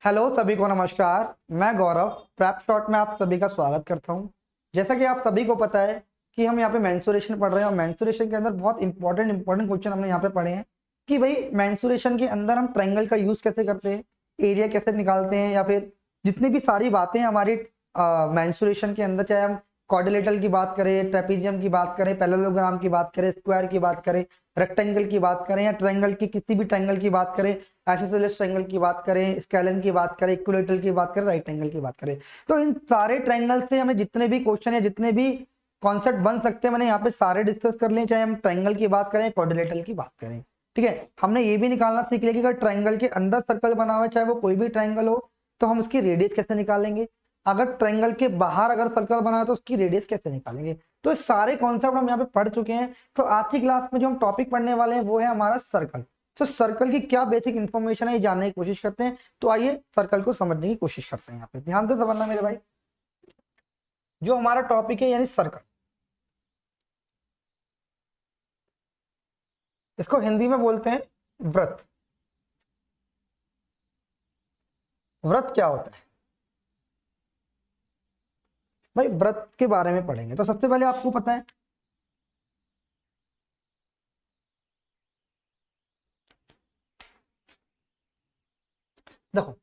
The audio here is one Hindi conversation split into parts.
हेलो सभी को नमस्कार। मैं गौरव प्रैप शॉट में आप सभी का स्वागत करता हूं। जैसा कि आप सभी को पता है कि हम यहाँ पे मेंसुरेशन पढ़ रहे हैं और मेंसुरेशन के अंदर बहुत इंपॉर्टेंट क्वेश्चन हमने यहाँ पे पढ़े हैं कि भाई मेंसुरेशन के अंदर हम ट्रायंगल का यूज कैसे करते हैं, एरिया कैसे निकालते हैं, या फिर जितनी भी सारी बातें हमारी मेंसुरेशन के अंदर, चाहे हम क्वाड्रिलेटरल की बात करें, ट्रेपीजियम की बात करें, पैरेललोग्राम की बात करें, स्क्वायर की बात करें, रेक्टेंगल की बात करें, या ट्रायंगल की किसी भी ट्रायंगल की बात करें, आइसोसेलेस ट्रायंगल की बात करें, स्केलन की बात करें, इक्विलेटरल की बात करें, राइट एंगल की बात करें, तो इन सारे ट्रायंगल से हमें जितने भी क्वेश्चन है, जितने भी कॉन्सेप्ट बन सकते हैं, मैंने यहाँ पे सारे डिस्कस कर लिए। चाहे हम ट्रायंगल की बात करें, क्वाड्रिलेटरल की बात करें, ठीक है। हमने ये भी निकालना सीख लिया कि अगर ट्रायंगल के अंदर सर्कल बना हुआ है, चाहे वो कोई भी ट्रायंगल हो, तो हम उसकी रेडियस कैसे निकालेंगे। अगर ट्रायंगल के बाहर अगर सर्कल बना है तो उसकी रेडियस कैसे निकालेंगे। तो सारे कॉन्सेप्ट हम यहाँ पे पढ़ चुके हैं। तो आज की क्लास में जो हम टॉपिक पढ़ने वाले हैं वो है हमारा सर्कल। तो सर्कल की क्या बेसिक इंफॉर्मेशन है ये जानने की कोशिश करते हैं। तो आइए सर्कल को समझने की कोशिश करते हैं। यहाँ पे ध्यान से समझना मेरे भाई, जो हमारा टॉपिक है यानी सर्कल, इसको हिंदी में बोलते हैं वृत्त। वृत्त क्या होता है भाई, वृत्त के बारे में पढ़ेंगे। तो सबसे पहले आपको पता है, देखो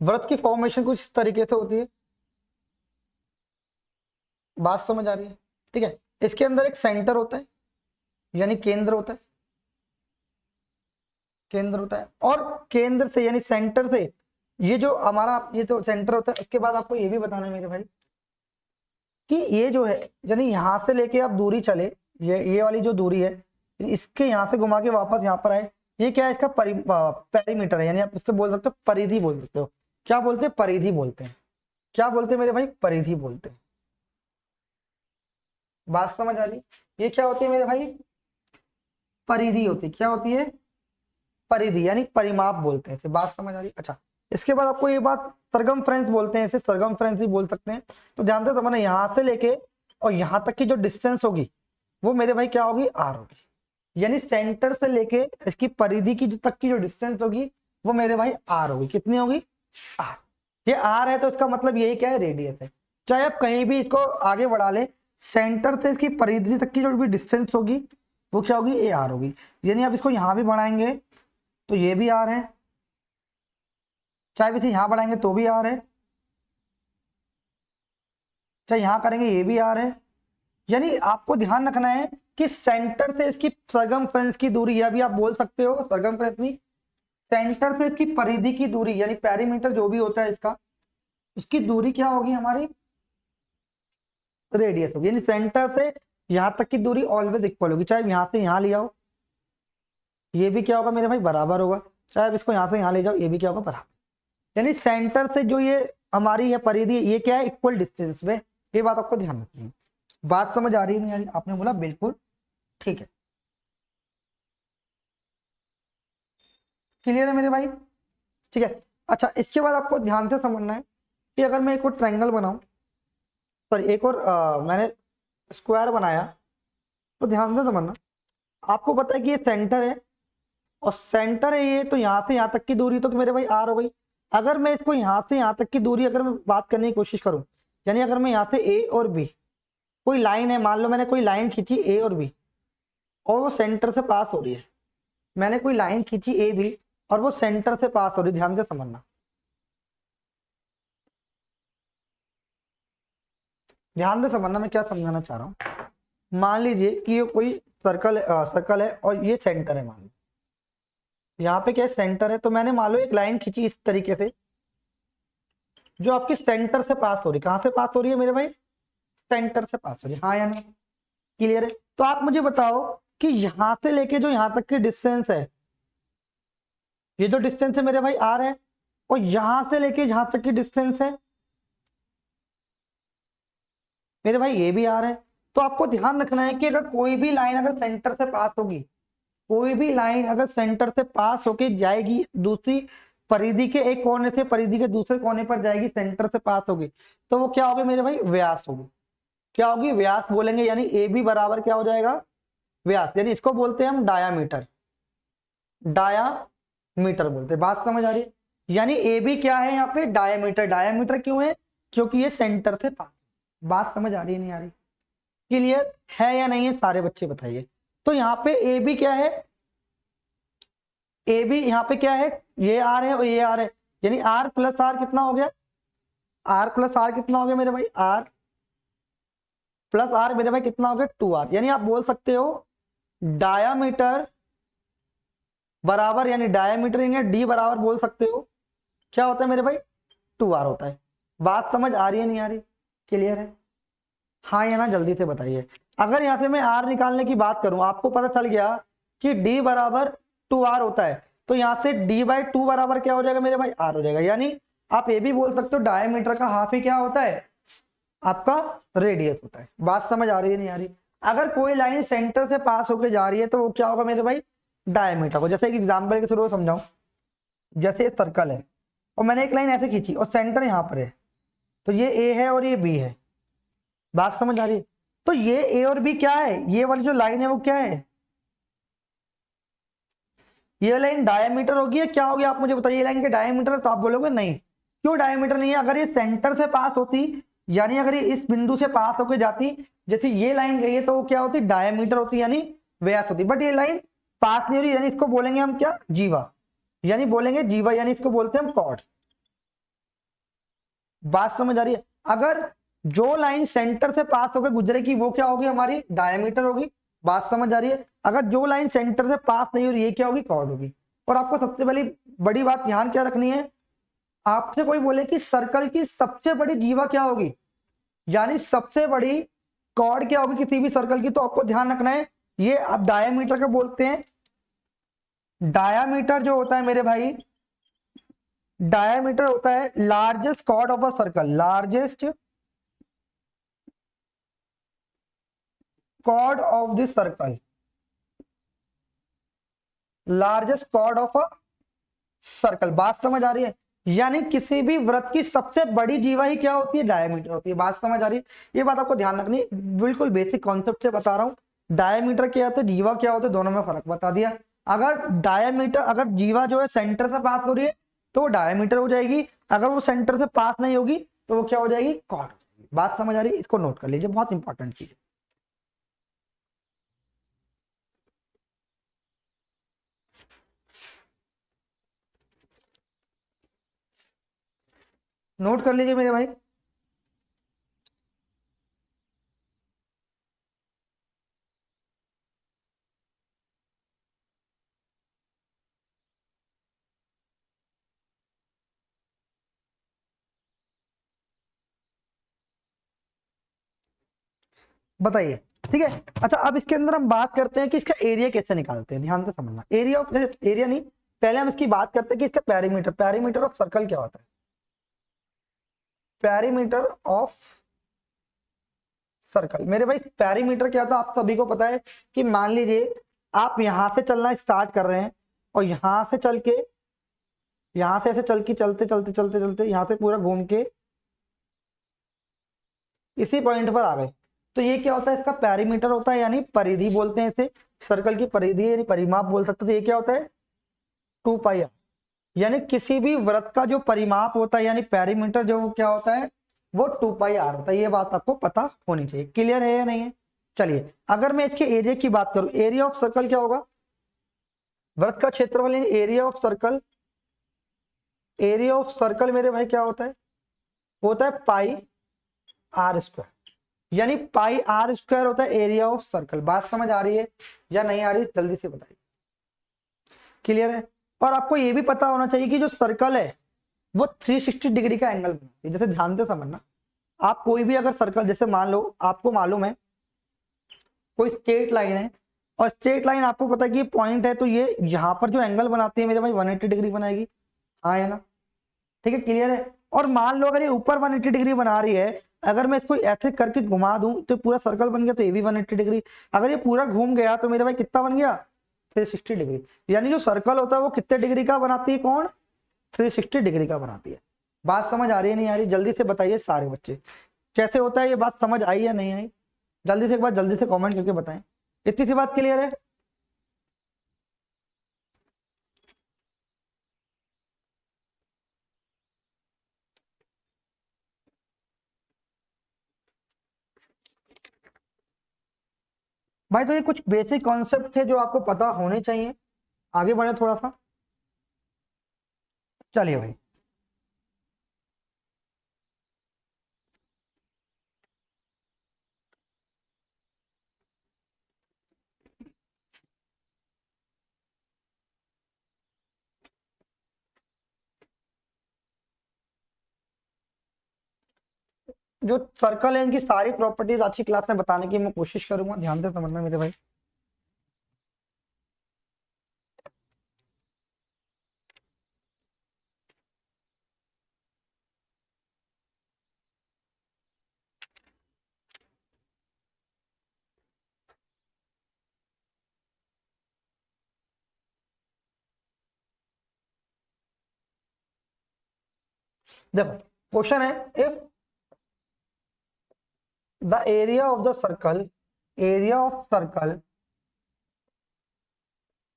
वृत्त की फॉर्मेशन कुछ इस तरीके से होती है। बात समझ आ रही है? ठीक है। इसके अंदर एक सेंटर होता है यानी केंद्र होता है, केंद्र होता है, और केंद्र से यानी सेंटर से ये जो हमारा ये जो सेंटर होता है, उसके बाद आपको ये भी बताना है मेरे भाई कि ये जो है यानी यहां से लेके आप दूरी चले, ये वाली जो दूरी है, इसके यहां से घुमा के वापस यहाँ पर आए, ये क्या है, इसका पेरीमीटर है। यानी आप इससे बोल सकते हो परिधि बोल सकते हो। क्या बोलते हैं? परिधि बोलते हैं। क्या बोलते हैं मेरे भाई? परिधि बोलते हैं। बात समझ आ रही? ये क्या होती है मेरे भाई? परिधि होती है। क्या होती है? परिधि यानी परिमाप बोलते हैं इसे। बात समझ आ रही? अच्छा, इसके बाद आपको ये बात सरकमफ्रेंस बोलते हैं, इसे सरकमफ्रेंस ही बोल सकते हैं। तो ध्यान से समझना, यहां से लेके और यहां तक की जो डिस्टेंस होगी वो मेरे भाई क्या होगी? आर होगी। यानी सेंटर से लेके इसकी परिधि की जो तक की जो डिस्टेंस होगी वो मेरे भाई आर होगी। कितनी होगी? आर। ये आर है तो इसका मतलब यही क्या है? रेडियस है। चाहे आप कहीं भी इसको आगे बढ़ा ले, सेंटर से इसकी परिधि तक की जो भी डिस्टेंस होगी वो क्या होगी? ए आर होगी। यानी आप इसको यहां भी बढ़ाएंगे तो ये भी आर है, चाहे इसे यहां बढ़ाएंगे तो भी आर है, चाहे यहां करेंगे ये भी आर है। यानी आपको ध्यान रखना है कि सेंटर से इसकी सरकमफ्रेंस की दूरी, या भी आप बोल सकते हो सरकमफ्रेंस नहीं, सेंटर से इसकी परिधि की दूरी यानी पेरीमीटर जो भी होता है इसका, उसकी दूरी क्या होगी? हमारी रेडियस होगी। यानी सेंटर से यहां तक की दूरी ऑलवेज इक्वल होगी। चाहे यहां से यहां ले आओ ये भी क्या होगा मेरे भाई? बराबर होगा। चाहे आप इसको यहां से यहां ले जाओ ये भी क्या होगा? बराबर। यानी सेंटर से जो ये हमारी है परिधि, ये क्या है? इक्वल डिस्टेंस में। ये बात आपको ध्यान रखनी है। बात समझ आ रही है नहीं आ रही? आपने बोला बिल्कुल ठीक है। क्लियर है मेरे भाई? ठीक है। अच्छा, इसके बाद आपको ध्यान से समझना है कि अगर मैं एक और ट्रायंगल बनाऊं, पर एक और मैंने स्क्वायर बनाया, तो ध्यान से समझना। आपको पता है कि ये सेंटर है और सेंटर है ये, तो यहां से यहां तक की दूरी तो मेरे भाई आर हो गई। अगर मैं इसको यहां से यहां तक की दूरी अगर मैं बात करने की कोशिश करूं, यानी अगर मैं यहां से ए और बी, कोई लाइन है, मान लो मैंने कोई लाइन खींची ए और बी और वो सेंटर से पास हो रही है। मैंने कोई लाइन खींची ए बी और वो सेंटर से पास हो रही है। ध्यान से समझना, ध्यान से समझना मैं क्या समझाना चाह रहा हूं। मान लीजिए कि ये कोई सर्कल है और ये सेंटर है। मान लो यहाँ पे क्या सेंटर है, तो मैंने मान लो एक लाइन खींची इस तरीके से जो आपकी सेंटर से पास हो रही। कहां से पास हो रही है मेरे भाई? सेंटर से पास हो रही है। हाँ या नहीं? क्लियर है? तो आप मुझे बताओ कि यहां से लेके जो यहां तक की डिस्टेंस है, ये जो डिस्टेंस है मेरे भाई आर है, और यहां से लेके जहां तक की डिस्टेंस है मेरे भाई ये भी आर है। तो आपको ध्यान रखना है कि अगर कोई भी लाइन अगर सेंटर से पास होगी, कोई भी लाइन अगर सेंटर से पास होके जाएगी, दूसरी परिधि के एक कोने से परिधि के दूसरे कोने पर जाएगी, सेंटर से पास होगी, तो वो क्या होगी मेरे भाई? व्यास होगी। क्या होगी? व्यास बोलेंगे। यानी ए बी बराबर क्या हो जाएगा? व्यास। यानी इसको बोलते हैं हम डायामीटर। डायामीटर बोलते हैं। बात समझ आ रही है? यानी ए बी क्या है यहाँ पे, डायमीटर। डायमीटर क्यों है, क्योंकि ये सेंटर से पास। बात समझ आ रही है नहीं आ रही, क्लियर है या नहीं है सारे बच्चे बताइए। तो यहाँ पे ए बी क्या है, ए बी यहाँ पे क्या है, ये आर है और ये आर है, यानी आर प्लस आर कितना हो गया, आर प्लस आर कितना हो गया मेरे भाई, आर प्लस आर मेरे भाई कितना हो गया 2r। यानी आप बोल सकते हो डायामीटर बराबर, यानी डायामीटर या डी बराबर बोल सकते हो क्या होता है मेरे भाई, 2r होता है। बात समझ आ रही है नहीं आ रही, क्लियर है हाँ या ना, जल्दी से बताइए। अगर यहाँ से मैं r निकालने की बात करूं, आपको पता चल गया कि d बराबर 2r होता है, तो यहाँ से d/2 बराबर क्या हो जाएगा मेरे भाई, r हो जाएगा। यानी आप ये भी बोल सकते हो डायमीटर का हाफ ही क्या होता है, आपका रेडियस होता है। बात समझ आ रही है नहीं आ रही। अगर कोई लाइन सेंटर से पास होकर जा रही है तो वो क्या होगा मेरे भाई, डायमीटर को। जैसे एक एग्जांपल के थ्रू समझाऊं, जैसे सर्कल है और मैंने एक लाइन ऐसे खींची और सेंटर यहाँ पर है, तो ये ए है और ये बी है। बात समझ आ रही है। तो ये ए और बी क्या है, ये वाली जो लाइन है वो क्या है, ये लाइन डायमीटर होगी या क्या होगी, आप मुझे बताइए। ये लाइन के डायमीटर है, तो आप बोलोगे नहीं, क्यों डायमीटर नहीं है, अगर ये सेंटर से पास होती, यानी अगर ये इस बिंदु से पास होकर जाती, जैसे ये लाइन गई है, तो वो क्या होती, डायमीटर होती, यानी व्यास होती। बट ये लाइन पास नहीं हो रही, यानी इसको बोलेंगे हम क्या, जीवा, यानी बोलेंगे जीवा, यानी इसको बोलते हैं हम कॉर्ड। बात समझ आ रही है। अगर जो लाइन सेंटर से पास होकर गुजरेगी वो क्या होगी, हमारी डायमीटर होगी। बात समझ आ रही है। अगर जो लाइन सेंटर से पास नहीं हो रही, ये क्या होगी, कॉर्ड होगी। और आपको सबसे पहली बड़ी बात ध्यान क्या रखनी है, आपसे कोई बोले कि सर्कल की सबसे बड़ी जीवा क्या होगी, यानी सबसे बड़ी कॉर्ड क्या होगी किसी भी सर्कल की, तो आपको ध्यान रखना है ये आप डायमीटर का बोलते हैं। डायमीटर जो होता है मेरे भाई, डायमीटर होता है largest chord of a circle, largest chord of this circle, largest chord of a circle. बात समझ आ रही है। यानी किसी भी वृत्त की सबसे बड़ी जीवा ही क्या होती है, डायमीटर होती है। बात समझ आ रही है। ये बात आपको ध्यान रखनी है, बिल्कुल बेसिक कॉन्सेप्ट से बता रहा हूं। डायमीटर क्या होता है, जीवा क्या होता है, दोनों में फर्क बता दिया। अगर डायमीटर, अगर जीवा जो है सेंटर से पास हो रही है तो वो डायमीटर हो जाएगी, अगर वो सेंटर से पास नहीं होगी तो वो क्या हो जाएगी, कॉर्ड। बात समझ आ रही है, इसको नोट कर लीजिए, बहुत इंपॉर्टेंट चीज है। नोट कर लीजिए मेरे भाई। बताइए, ठीक है। अच्छा, अब इसके अंदर हम बात करते हैं कि इसका एरिया कैसे निकालते हैं। ध्यान से समझना, एरिया ऑफ, एरिया नहीं, पहले हम इसकी बात करते हैं कि इसका पेरीमीटर, पेरीमीटर ऑफ सर्कल क्या होता है। पेरीमीटर ऑफ सर्कल मेरे भाई, पेरीमीटर क्या होता है आप सभी को पता है कि मान लीजिए आप यहां से चलना स्टार्ट कर रहे हैं और यहां से चल के, यहां से ऐसे चल के चलते चलते चलते चलते यहां से पूरा घूम के इसी पॉइंट पर आ गए, तो ये क्या होता है, इसका पेरीमीटर होता है, यानी परिधि बोलते हैं इसे, सर्कल की परिधि यानी परिमाप बोल सकते हो। तो ये क्या होता है, 2πr। यानी किसी भी वृत्त का जो परिमाप होता है यानी पेरीमीटर जो वो क्या होता है, वो 2πr होता है। ये बात आपको पता होनी चाहिए। क्लियर है या नहीं है। चलिए, अगर मैं इसके एरिया की बात करूं, एरिया ऑफ सर्कल क्या होगा, वृत्त का क्षेत्रफल यानी area of circle. Area of circle मेरे भाई क्या होता है πr², यानी πr² होता है एरिया ऑफ सर्कल। बात समझ आ रही है या नहीं आ रही, जल्दी से बताइए। क्लियर है। और आपको ये भी पता होना चाहिए कि जो सर्कल है वो 360 डिग्री का एंगल बनाती है। जैसे ध्यान से समझना, आप कोई भी अगर सर्कल, जैसे मान लो आपको मालूम है कोई स्ट्रेट लाइन है और स्ट्रेट लाइन आपको पता है कि ये पॉइंट है, तो ये यहाँ पर जो एंगल बनाती है मेरे भाई 180 डिग्री बनाएगी, हाँ है ना, ठीक है, क्लियर है। और मान लो अगर ये ऊपर 180 डिग्री बना रही है, अगर मैं इसको ऐसे करके घुमा दूं तो पूरा सर्कल बन गया, तो ये भी 180 डिग्री। अगर ये पूरा घूम गया तो मेरे भाई कितना बन गया, 360 डिग्री। यानी जो सर्कल होता है वो कितने डिग्री का बनाती है, कौन, 360 डिग्री का बनाती है। बात समझ आ रही है नहीं आ रही, जल्दी से बताइए सारे बच्चे, कैसे होता है, ये बात समझ आई या नहीं आई। जल्दी से एक बार जल्दी से कमेंट करके बताएं। इतनी सी बात क्लियर है। भाई तो ये कुछ बेसिक कॉन्सेप्ट थे जो आपको पता होने चाहिए। आगे बढ़े थोड़ा सा, चलिए भाई। जो सर्कल है इनकी सारी प्रॉपर्टीज अच्छी क्लास में बताने की मैं कोशिश करूंगा, ध्यान से समझना मेरे भाई। देखो क्वेश्चन है, if the area of circle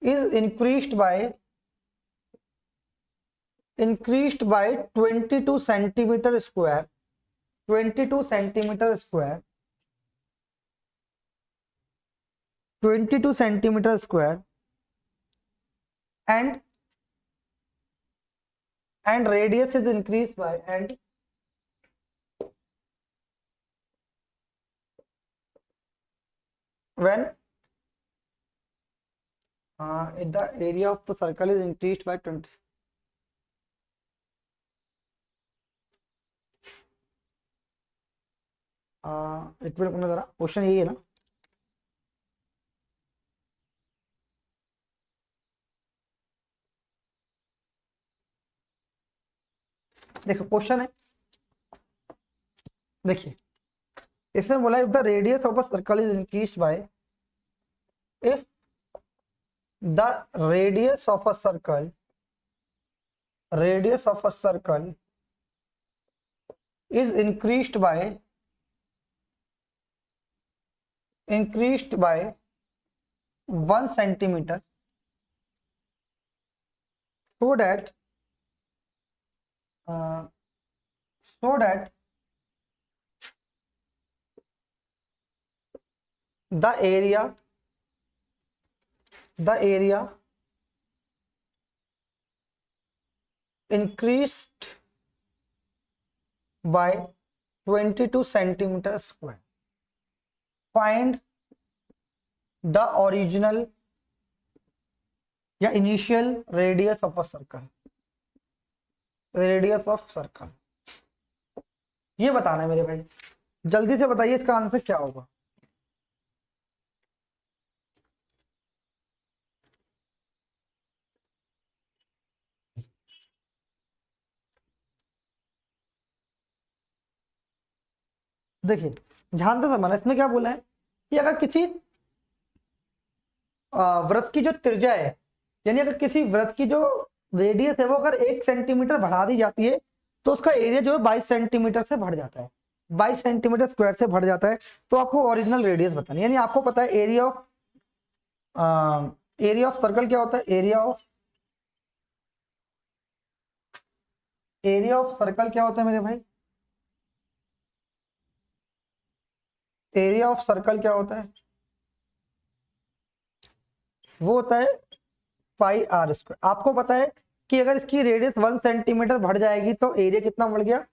is increased by 22 centimeter square, 22 centimeter square, 22 centimeter square, and radius is increased by, and when the area of the circle is increased by 20, एक मिनट जरा, क्वेश्चन यही है ना? देखो क्वेश्चन है, देखिए इसने बोला if the radius of a circle is increased by, if the radius of a circle is increased by 1 centimeter, so that the area increased by 22 centimeter square. Find the original या initial radius of a circle. Radius of circle ये बताना है मेरे भाई, जल्दी से बताइए इसका आंसर क्या होगा। देखिए ध्यान से समझना, इसमें क्या बोला है कि अगर किसी वृत्त की जो त्रिज्या है, यानी अगर किसी वृत्त की जो रेडियस है वो अगर 1 सेंटीमीटर बढ़ा दी जाती है तो उसका एरिया जो है 22 सेंटीमीटर से बढ़ जाता है, 22 सेंटीमीटर स्क्वायर से बढ़ जाता है। तो आपको ओरिजिनल रेडियस बतानी, यानी आपको पता है एरिया ऑफ सर्कल क्या होता है, एरिया ऑफ सर्कल क्या होता है मेरे भाई, एरिया ऑफ सर्कल क्या होता है, वो होता है पाई आर स्क्वायर। आपको पता है कि अगर इसकी रेडियस 1 सेंटीमीटर बढ़ जाएगी तो एरिया कितना बढ़ गया,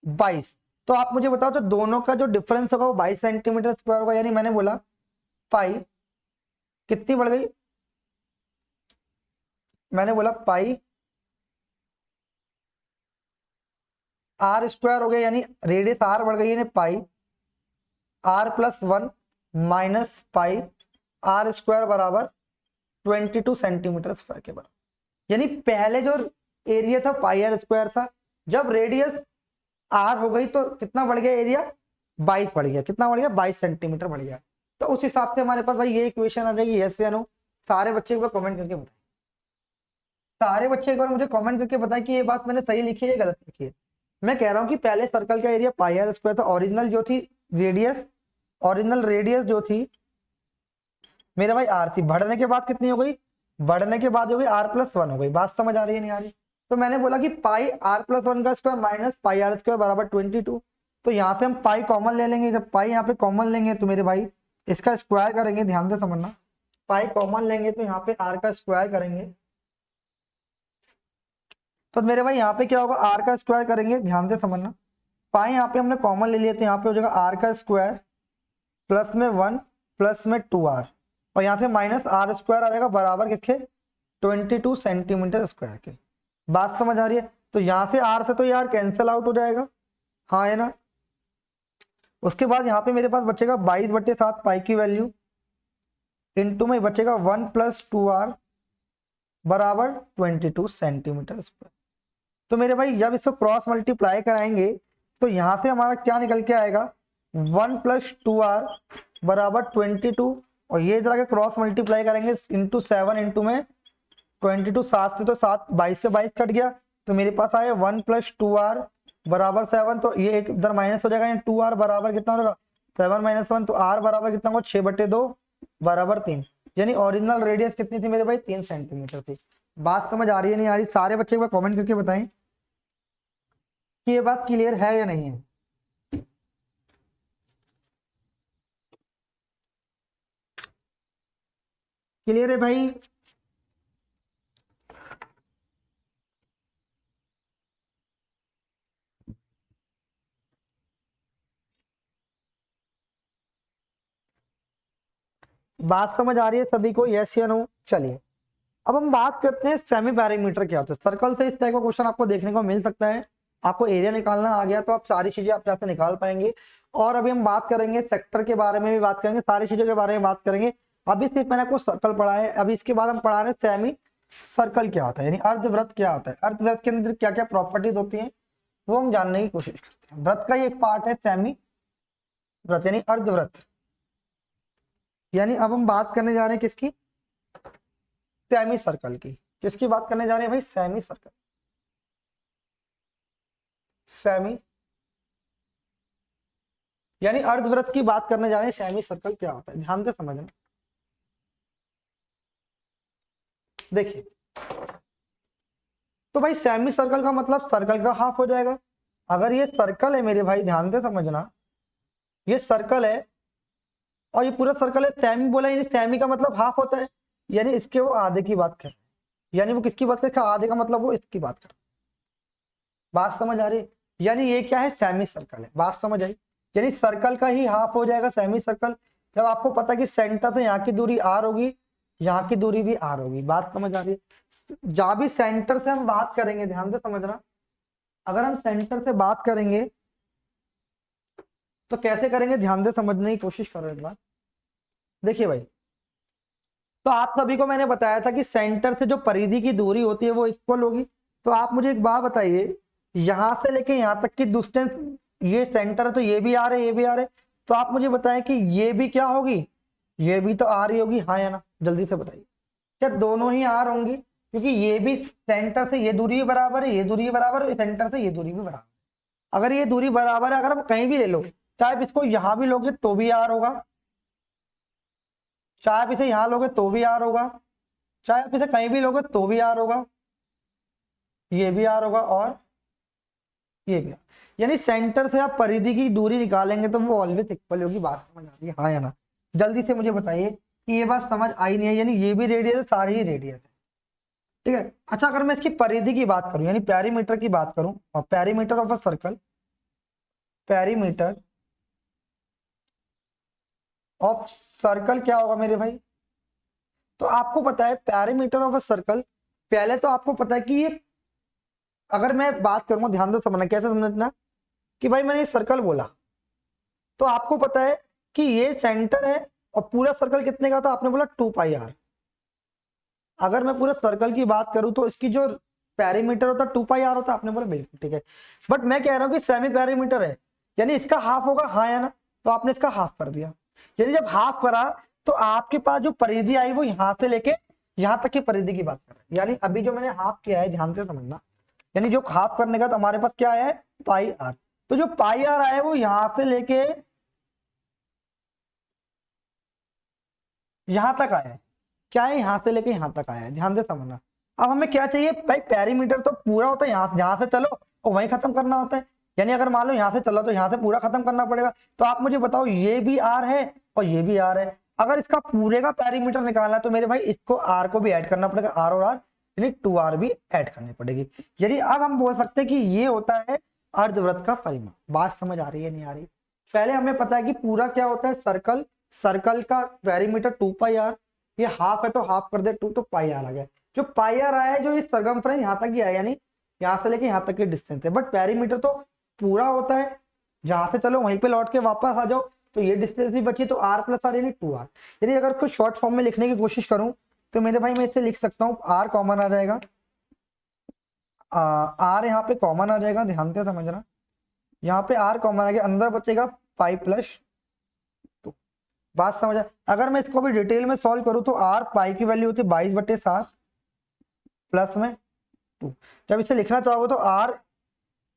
22। तो आप मुझे बताओ तो दोनों का जो डिफरेंस होगा वो 22 सेंटीमीटर स्क्वायर होगा, यानी मैंने बोला पाई कितनी बढ़ गई, मैंने बोला पाई आर स्क्वायर हो गया, यानी रेडियस आर बढ़ गई, यानी pi R plus 1 minus pi R square बराबर 22 सेंटीमीटर स्क्वायर के बराबर। यानी पहले जो एरिया था पाई आर स्क्वायर था, जब रेडियस आर हो गई तो कितना बढ़ गया एरिया, 22 बढ़ गया, कितना बढ़ गया, 22 सेंटीमीटर बढ़ गया। तो उस हिसाब से हमारे पास भाई ये इक्वेशन आ जाएगी, यस या नो। सारे बच्चे एक बार कमेंट करके बताएं, सारे बच्चे एक बार मुझे कमेंट करके बताएं कि ये बात मैंने सही लिखी है गलत लिखी है। मैं कह रहा हूँ कि पहले सर्कल का एरिया पाई आर स्क्वायर था, ओरिजिनल जो थी रेडियस, ओरिजिनल रेडियस जो थी मेरे भाई आर थी, बढ़ने के बाद कितनी हो गई, बढ़ने के बाद हो गई आर प्लस 1 हो गई। बात समझ आ रही है नहीं आ रही? तो मैंने बोला कि पाई आर प्लस 1 का square minus pi R square बराबर 22। तो यहाँ से हम पाई कॉमन ले लेंगे, जब पाई यहाँ पे कॉमन लेंगे तो मेरे भाई इसका स्क्वायर करेंगे, ध्यान से समझना, पाई कॉमन लेंगे तो यहाँ पे आर का स्क्वायर करेंगे, तो मेरे भाई यहाँ पे क्या होगा, आर का स्क्वायर करेंगे, ध्यान से समझना, पाई यहाँ पे हमने कॉमन ले लिया तो यहाँ पे हो जाएगा आर का स्क्वायर प्लस में 1 प्लस में 2r, और यहाँ से माइनस आर स्क्वायर आ जाएगा बराबर किसके, 22 सेंटीमीटर स्क्वायर के। बात समझ आ रही है? तो यहाँ से आर से तो यार कैंसिल आउट हो जाएगा, हाँ है ना। उसके बाद यहाँ पे मेरे पास बचेगा 22/7 पाई की वैल्यू, इंटू में बचेगा 1 + 2r बराबर 22 सेंटीमीटर स्क्वायर। तो मेरे भाई जब इसको क्रॉस मल्टीप्लाई कराएंगे तो यहाँ से हमारा क्या निकल के आएगा, 1 + 2r बराबर 22, और ये जरा के क्रॉस मल्टीप्लाई करेंगे इंटू 7 इंटू में 22, 7 से तो 7, 22 से 22 कट गया, तो मेरे पास आया 1 + 2r बराबर 7, तो ये एक इधर माइनस हो जाएगा, 2r बराबर कितना होगा, 7 - 1, तो r बराबर कितना होगा, 6/2 बराबर 3, यानी ओरिजिनल रेडियस कितनी थी मेरे भाई, 3 सेंटीमीटर थी। बात समझ आ रही है नहीं आ रही? सारे बच्चे को कमेंट करके बताएं कि ये बात क्लियर है या नहीं है। क्लियर है भाई? बात समझ आ रही है सभी को, यस या नो? चलिए अब हम बात करते हैं सेमी पैरामीटर क्या होता है। सर्कल से इस टाइप का क्वेश्चन आपको देखने को मिल सकता है, आपको एरिया निकालना आ गया तो आप सारी चीजें आप यहाँ से निकाल पाएंगे। और अभी हम बात करेंगे सेक्टर के बारे में भी बात करेंगे, सारी चीजों के बारे में बात करेंगे। अभी सिर्फ मैंने आपको सर्कल पढ़ा है, अभी इसके बाद हम पढ़ा रहे हैं सेमी सर्कल क्या होता है, यानी अर्धवृत्त क्या होता है, अर्धवृत्त के अंदर क्या क्या प्रॉपर्टीज होती है वो हम जानने की कोशिश करते हैं। वृत्त का ही एक पार्ट है सेमी वृत्त यानी अर्धवृत्त, यानी अब हम बात करने जा रहे हैं किसकी, सेमी सर्कल की। किसकी बात करने जा रहे हैं भाई, सेमी सर्कल, सेमी यानी अर्धवृत्त की बात करने जा रहे हैं। सेमी सर्कल क्या होता है ध्यान से समझना। देखिए तो भाई सेमी सर्कल का मतलब सर्कल का हाफ हो जाएगा। अगर ये सर्कल है मेरे भाई, ध्यान से समझना, ये सर्कल है और ये पूरा सर्कल है, सेमी बोला, यानी सेमी का मतलब हाफ होता है, यानी इसके वो आधे की बात कर, यानी वो किसकी बात कर, आधे का मतलब वो इसकी बात कर। बात समझ आ रही है? यानी ये क्या है, सेमी सर्कल है। बात समझ आई? यानी सर्कल का ही हाफ हो जाएगा सेमी सर्कल, जब आपको पता है कि सेंटर से यहाँ की दूरी आर होगी, यहाँ की दूरी भी आर होगी। बात समझ आ रही है? जहां भी सेंटर से हम बात करेंगे, ध्यान से समझना, अगर हम सेंटर से बात करेंगे तो कैसे करेंगे, ध्यान से समझने की कोशिश करो एक बार। देखिए भाई, तो आप सभी को मैंने बताया था कि सेंटर से जो परिधि की दूरी होती है वो इक्वल होगी। तो आप मुझे एक बात बताइए, यहां से लेके यहां तक की डिस्टेंस, ये सेंटर है तो ये भी आ रहे, ये भी आ रहे, तो आप मुझे बताएं कि ये भी क्या होगी, ये भी तो आ रही होगी, हाँ या ना? जल्दी से बताइए, क्या दोनों ही आर होंगी? क्योंकि ये भी सेंटर से ये दूरी भी बराबर है, ये दूरी भी बराबर है, सेंटर से ये दूरी भी बराबर। अगर ये दूरी बराबर है, अगर हम कहीं भी ले लो, चाहे आप इसको यहां भी लोगे तो भी आर होगा, चाहे आप इसे यहां लोगे तो भी आर होगा, चाहे आप इसे कहीं भी लोगे तो भी आर होगा, ये भी आर होगा और ये भी आर। यानी सेंटर से आप परिधि की दूरी निकालेंगे तो वो ऑलवेज इक्वल होगी। बात समझ आ रही है, हाँ या ना? जल्दी से मुझे बताइए कि ये बात समझ आई नहीं है, यानी ये भी रेडियस है, सारी ही रेडियस है, ठीक है। अच्छा, अगर मैं इसकी परिधि की बात करूं, यानी पेरीमीटर की बात करूं, और perimeter of a circle, perimeter of circle क्या होगा मेरे भाई? तो आपको पता है पेरीमीटर ऑफ अ सर्कल, पहले तो आपको पता है कि ये, अगर मैं बात करूंगा, ध्यान से समझना, कैसे समझना, कि भाई मैंने ये सर्कल बोला तो आपको पता है कि ये सेंटर है और पूरा सर्कल कितने का था, आपने बोला 2πr। अगर मैं पूरे सर्कल की बात करूं तो इसकी जो पेरीमीटर होता है 2πr होता है, आपने बोला बिल्कुल ठीक है। बट मैं कह रहा हूं कि सेमी पेरीमीटर है, यानी इसका हाफ होगा, हाँ या ना? तो आपने इसका हाफ कर दिया, यानी जब हाफ करा तो आपके पास जो परिधि आई वो यहां से लेके यहां तक की परिधि की बात कर रहे हैं। यानी अभी जो मैंने हाफ किया है, ध्यान से समझना, यानी जो हाफ करने का तो हमारे पास क्या है, πr। तो जो πr आया वो यहां से लेके यहां तक आया है, क्या है, यहां से लेके यहां तक आया है। ध्यान से समझना, अब हमें क्या चाहिए भाई, पेरीमीटर तो पूरा होता है, यहां से चलो और वहीं खत्म करना होता है। यानी अगर मान लो यहां से चलो तो यहां से पूरा खत्म करना पड़ेगा। तो आप मुझे बताओ, ये भी आर है और ये भी आर है। अगर इसका पूरे का पेरीमीटर निकालना है तो मेरे भाई इसको आर को भी ऐड करना पड़ेगा, आर और आर यानी 2r भी ऐड करनी पड़ेगी। यानी अब हम बोल सकते हैं कि ये होता है अर्धवृत्त का परिमाप। बात समझ आ रही है नहीं आ रही? पहले हमें पता है कि पूरा क्या होता है सर्कल, सर्कल का पेरीमीटर 2πr, ये हाफ है तो हाफ कर दे 2 तो पाई आर आ गया। जो पाई आर आया है जो इस सरकमफ्रेंस यहाँ तक ही आया, यानी यहाँ से लेके यहाँ तक की डिस्टेंस है, बट पेरीमीटर तो पूरा होता है। जहां से चलो वहीं पे लौट के वापस आ जाओ तो ये डिस्टेंस भी बची, तो r प्लस आर यानी 2r। यानी अगर कुछ शॉर्ट फॉर्म में लिखने की कोशिश करूं तो मेरे भाई मैं इसे लिख सकता हूँ, r कॉमन आ जाएगा, r यहाँ पे कॉमन आ जाएगा, ध्यान से समझना, यहाँ पे r कॉमन आ गया, अंदर बचेगा पाई प्लस 2। बात समझ आ? अगर मैं इसको भी डिटेल में सॉल्व करूं तो r पाई की वैल्यू होती है 22/7 प्लस में 2। जब इसे लिखना चाहोगे तो r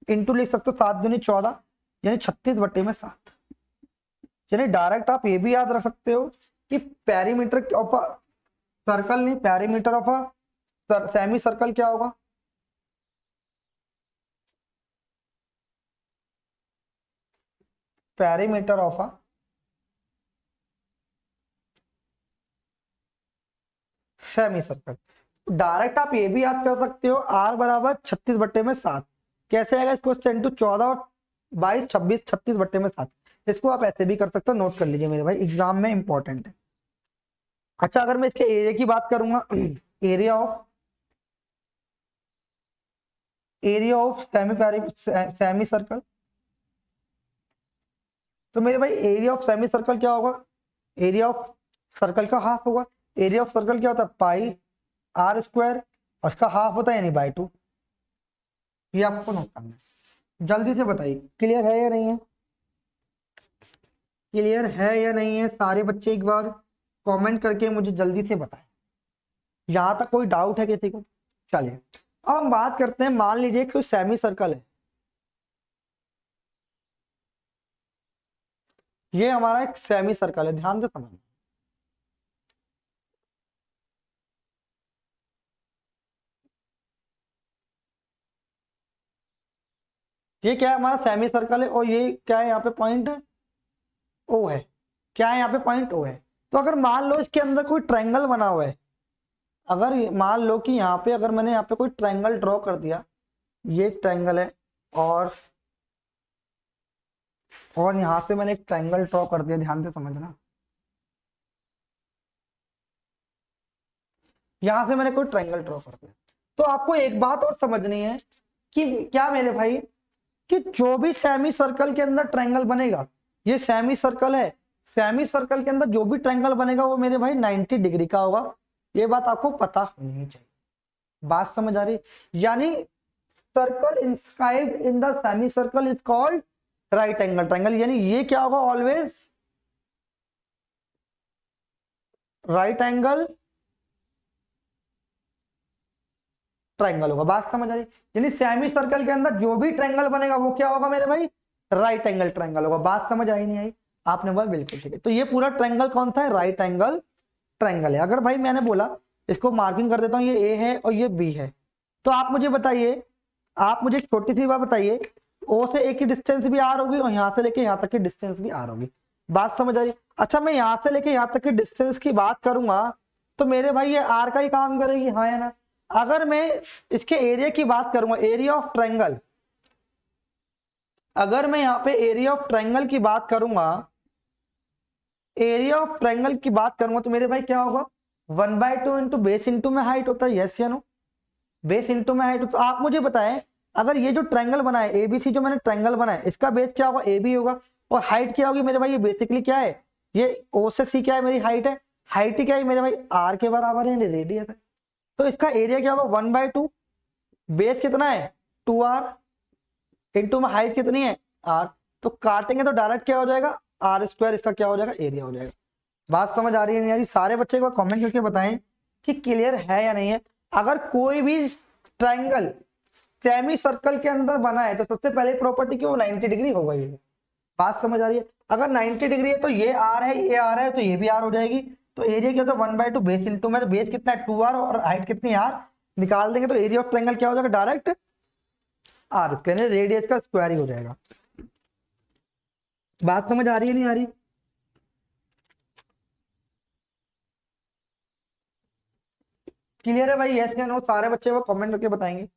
इंटू लिख सकते हो 7 दूनी 14 यानी 36/7। यानी डायरेक्ट आप ये भी याद रख सकते हो कि पेरीमीटर ऑफ अ सर्कल नहीं, perimeter of a semi circle क्या होगा, perimeter of a semi circle. Direct आप ये भी याद कर सकते हो r बराबर 36/7। कैसे आएगा? इसको 10⁴ और 22 26 36/7। इसको आप ऐसे भी कर सकते हो, नोट कर लीजिए मेरे भाई, एग्जाम में इंपॉर्टेंट है। अच्छा अगर मैं इसके एरिया की बात करूंगा, एरिया ऑफ सेमी सर्कल, तो मेरे भाई एरिया ऑफ सेमी सर्कल क्या होगा? एरिया ऑफ सर्कल का हाफ होगा। एरिया ऑफ सर्कल क्या होता है? पाई r स्क्वायर, और इसका हाफ होता है यानी बाई 2। ये आपको नोट करना है। जल्दी से बताइए क्लियर है या नहीं है? क्लियर है या नहीं है सारे बच्चे? एक बार कमेंट करके मुझे जल्दी से बताएं, यहां तक कोई डाउट है किसी को? चलिए अब हम बात करते हैं, मान लीजिए कोई सेमी सर्कल है, ये हमारा एक सेमी सर्कल है, ध्यान से समझना। ये क्या है? हमारा सेमी सर्कल है, और ये क्या है? यहाँ पे पॉइंट है ओ है। क्या है यहाँ पे? पॉइंट ओ है। तो अगर मान लो इसके अंदर कोई ट्रायंगल बना हुआ है, अगर मान लो कि यहाँ पे अगर मैंने यहाँ पे कोई ट्रायंगल ड्रॉ कर दिया, ये एक ट्रायंगल है, और यहाँ से मैंने एक ट्रायंगल ड्रॉ कर दिया, ध्यान से समझना। यहां से मैंने कोई ट्रायंगल ड्रॉ कर दिया, तो आपको एक बात और समझनी है कि क्या मेरे भाई, कि जो भी सेमी सर्कल के अंदर ट्रायंगल बनेगा, ये सेमी सर्कल है, सेमी सर्कल के अंदर जो भी ट्रायंगल बनेगा वो मेरे भाई 90 डिग्री का होगा। ये बात आपको पता होनी चाहिए। बात समझ आ रही? यानी circle inscribed in the semi circle is called right angle triangle. यानी ये क्या होगा? ऑलवेज राइट एंगल ट्रायंगल होगा। बात समझ आ रही? यानी सेमी सर्कल के अंदर जो भी ट्रायंगल बनेगा वो क्या होगा मेरे भाई? राइट एंगल ट्रायंगल होगा। बात समझ आई नहीं आई? आपने बोला बिल्कुल ठीक है। तो ये पूरा ट्रायंगल कौन सा है? राइट एंगल ट्रायंगल है। अगर भाई मैंने बोला, इसको मार्किंग कर देता हूं, ये ए है और ये बी है, तो आप मुझे बताइए, आप मुझे एक छोटी सी बात बताइए, ओ से ए की डिस्टेंस भी आर होगी और यहां से लेके यहां तक की डिस्टेंस भी आर होगी। बात समझ आ रही? अच्छा मैं यहां से लेके यहां तक की डिस्टेंस की बात करूंगा तो मेरे भाई ये आर का ही काम करेगी, हाँ या ना? अगर मैं इसके एरिया की बात करूंगा, एरिया ऑफ ट्रायंगल, अगर मैं यहाँ पे एरिया ऑफ ट्रायंगल की बात करूंगा, एरिया ऑफ ट्रायंगल की बात करूंगा तो मेरे भाई क्या होगा? 1/2 इंटू बेस इंटू में हाइट होता है, यस या नो? बेस इंटू में हाइट। तो आप मुझे बताएं, अगर ये जो ट्रायंगल बना है एबीसी, जो मैंने ट्रायंगल बनाया, इसका बेस क्या होगा? ए बी होगा, और हाइट क्या होगी मेरे भाई? ये बेसिकली क्या है? ये ओ से सी क्या है? मेरी हाइट है। हाइट ही क्या है मेरे भाई? आर के बराबर है, रेडियस है। तो इसका एरिया क्या होगा? 1/2। बेस कितना है? 2r, इंटू में हाइट कितनी है? r। तो काटेंगे तो डायरेक्ट क्या हो जाएगा? R square. इसका क्या हो जाएगा? एरिया हो जाएगा। बात समझ आ रही है नहीं आ रही? सारे बच्चे एक बार कमेंट करके बताएं कि क्लियर है या नहीं है। अगर कोई भी ट्रायंगल सेमी सर्कल के अंदर बना है तो सबसे पहले प्रॉपर्टी की वो 90 डिग्री होगा ही। बात समझ आ रही है? अगर 90 डिग्री है तो ये आर है, ये आर है, तो ये भी आर हो जाएगी। तो एरिया क्या होता है? 1/2 बेस इंटू में, तो बेस कितना है? 2r, और हाइट कितनी? आर। निकाल देंगे तो एरिया ऑफ ट्रायंगल क्या हो जाएगा? डायरेक्ट आर, कहने रेडियस का स्क्वायर ही हो जाएगा। बात समझ आ रही है नहीं आ रही? क्लियर है भाई? यस या नो सारे बच्चे वो कमेंट करके बताएंगे।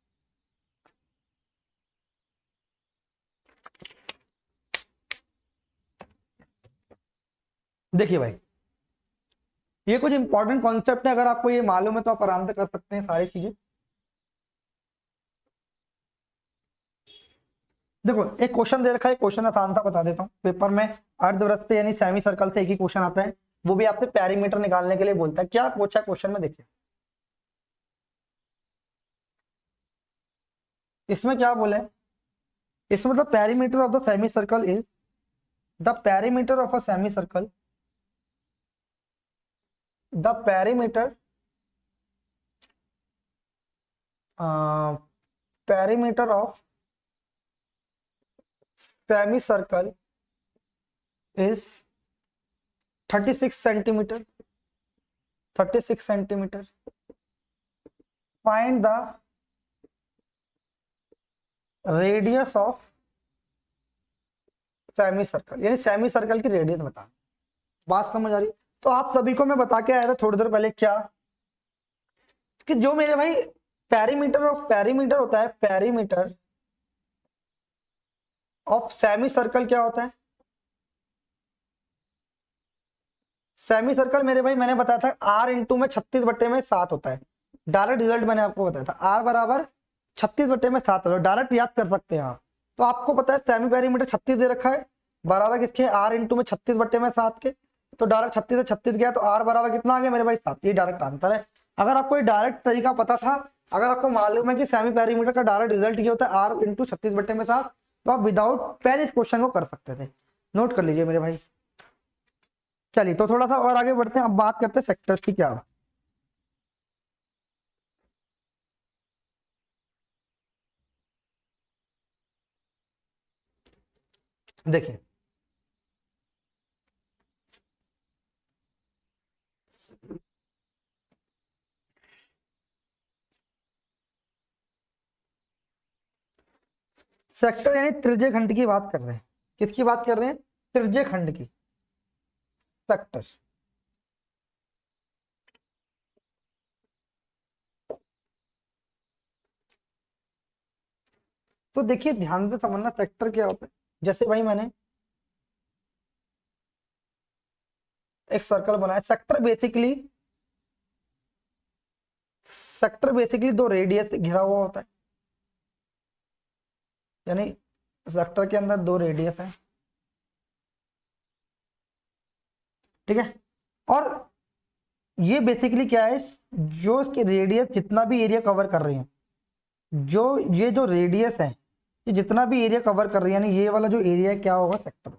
देखिए भाई, ये कुछ इंपॉर्टेंट कॉन्सेप्ट है, अगर आपको ये मालूम है तो आप आराम से कर सकते हैं सारी चीजें। देखो एक क्वेश्चन दे रखा है, क्वेश्चन आसान सा बता देता हूँ पेपर में। अर्धवृत्त यानी सेमी सर्कल से एक ही क्वेश्चन आता है, वो भी आपसे पैरीमीटर निकालने के लिए बोलता है। क्या पूछा है क्वेश्चन में, देखिए इसमें क्या बोले, इसमें मतलब perimeter of the semi circle is the perimeter of a semi circle, the perimeter perimeter of semi circle is 36 centimetre, 36 centimetre. Find the radius of semi circle, यानी सेमी सर्कल की रेडियस बता। बात समझ आ रही? तो आप सभी को मैं बता के आया था थोड़ी देर पहले क्या, कि जो मेरे भाई पैरीमीटर होता है, पैरीमीटर ऑफ सेमी सर्कल क्या होता है? सेमी सर्कल मेरे भाई मैंने बताया था आर इंटू में 36/7 होता है। डायरेक्ट रिजल्ट मैंने आपको बताया था, आर बराबर 36/7 होता है, डायरेक्ट याद कर सकते हैं आप। तो आपको पता है सेमी पैरीमीटर 36 दे रखा है, बराबर किसके, आर इंटू में 36/7 के। तो डायरेक्ट 36 से 36 गया तो आर बराबर कितना आ गया मेरे भाई, 7। ये डायरेक्ट आंसर है। अगर आपको ये डायरेक्ट तरीका पता था, अगर आपको मालूम है कि सेमी पैरीमीटर का डायरेक्ट रिजल्ट ये होता है आर इंटू 36/7, तो आप विदाउट पेन इस क्वेश्चन को कर सकते थे। नोट कर लीजिए मेरे भाई। चलिए तो थोड़ा सा और आगे बढ़ते हैं, अब बात करते हैं सेक्टर्स की क्या। देखिए सेक्टर यानी त्रिज्य खंड की बात कर रहे हैं। किसकी बात कर रहे हैं? त्रिज्य खंड की। सेक्टर, तो देखिए ध्यान से समझना सेक्टर क्या होता है। जैसे भाई मैंने एक सर्कल बनाया, सेक्टर बेसिकली दो रेडियस से घिरा हुआ होता है, यानी सेक्टर के अंदर दो रेडियस है, ठीक है। और ये बेसिकली क्या है, जो इसके रेडियस जितना भी एरिया कवर कर रही है, जो ये जो रेडियस है ये जितना भी एरिया कवर कर रही है, यानी ये वाला जो एरिया है क्या होगा, सेक्टर।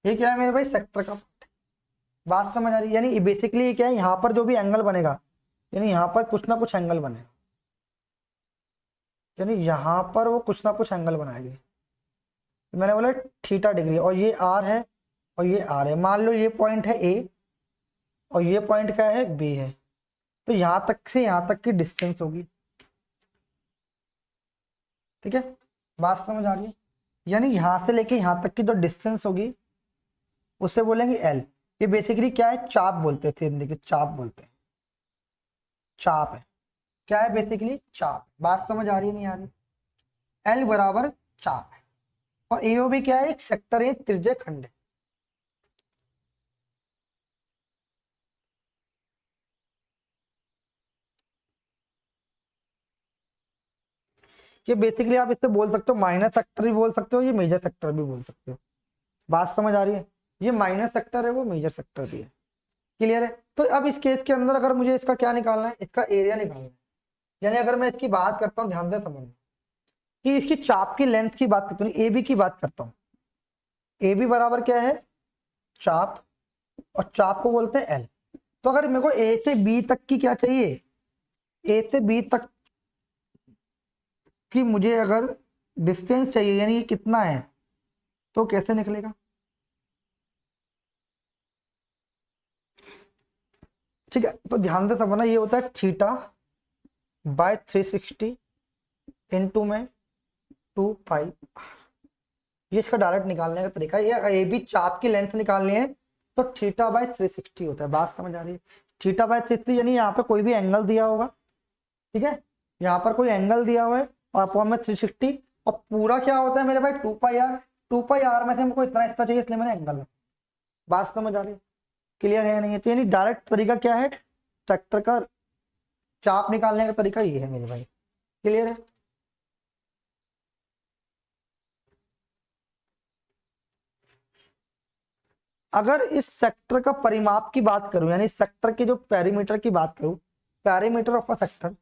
ये क्या है मेरे भाई, सेक्टर का। बात समझ आ रही है? यानी बेसिकली ये क्या है, यहाँ पर जो भी एंगल बनेगा, यानी यहाँ पर कुछ ना कुछ एंगल बनेगा, यानी यहाँ पर वो कुछ ना कुछ एंगल बनाएगी। मैंने बोला θ डिग्री, और ये आर है और ये आर है। मान लो ये पॉइंट है ए और ये पॉइंट क्या है, बी है। तो यहाँ तक से यहाँ तक की डिस्टेंस होगी, ठीक है। बात समझ आ रही है? यानी यहाँ से लेके यहाँ तक की जो डिस्टेंस होगी उसे बोलेंगे एल। ये बेसिकली क्या है, चाप बोलते हैं, हिंदी के चाप बोलते हैं, चाप है। क्या है बेसिकली, चाप। बात समझ आ रही है नहीं आ रही? एल बराबर चाप है। और एओ भी क्या है, एक सेक्टर है, त्रिज्य खंड है। ये बेसिकली आप इससे बोल सकते हो माइनर सेक्टर भी बोल सकते हो, ये मेजर सेक्टर भी बोल सकते हो। बात समझ आ रही है? ये माइनर सेक्टर है, वो मेजर सेक्टर भी है। क्लियर है? तो अब इस केस के अंदर अगर मुझे इसका क्या निकालना है, इसका एरिया निकालना है। यानी अगर मैं इसकी बात करता हूँ, ध्यान से समझना, कि इसकी चाप की लेंथ की बात करता हूँ, ए बी की बात करता हूँ। ए बी बराबर क्या है, चाप, और चाप को बोलते हैं एल। तो अगर मेरे को ए से बी तक की क्या चाहिए, ए से बी तक की मुझे अगर डिस्टेंस चाहिए, यानी ये कितना है, तो कैसे निकलेगा? ठीक है, तो ध्यान से समझना, ये होता है थीटा बाय 360 इंटू में 2 पाई। ये इसका डायरेक्ट निकालने का तरीका है। ये ए बी चाप की लेंथ निकालनी है तो थीटा बाय 360 होता है। बात समझ आ रही है? थीटा बाय 360 यानी यहाँ पे कोई भी एंगल दिया होगा, ठीक है, यहाँ पर कोई एंगल दिया हुआ है और अपॉन में 360, और पूरा क्या होता है मेरे भाई 2 पाई आर। 2 पाई आर में से हमको इतना हिस्सा चाहिए, इसलिए मैंने एंगल। बात समझ आ रही है? क्लियर है या नहीं है? तो यानी डायरेक्ट तरीका क्या है, ट्रैक्टर का चाप निकालने का तरीका ये है मेरे भाई। क्लियर है? अगर इस सेक्टर का परिमाप की बात करूं, यानी सेक्टर के जो पेरीमीटर की बात करूं, perimeter of a sector,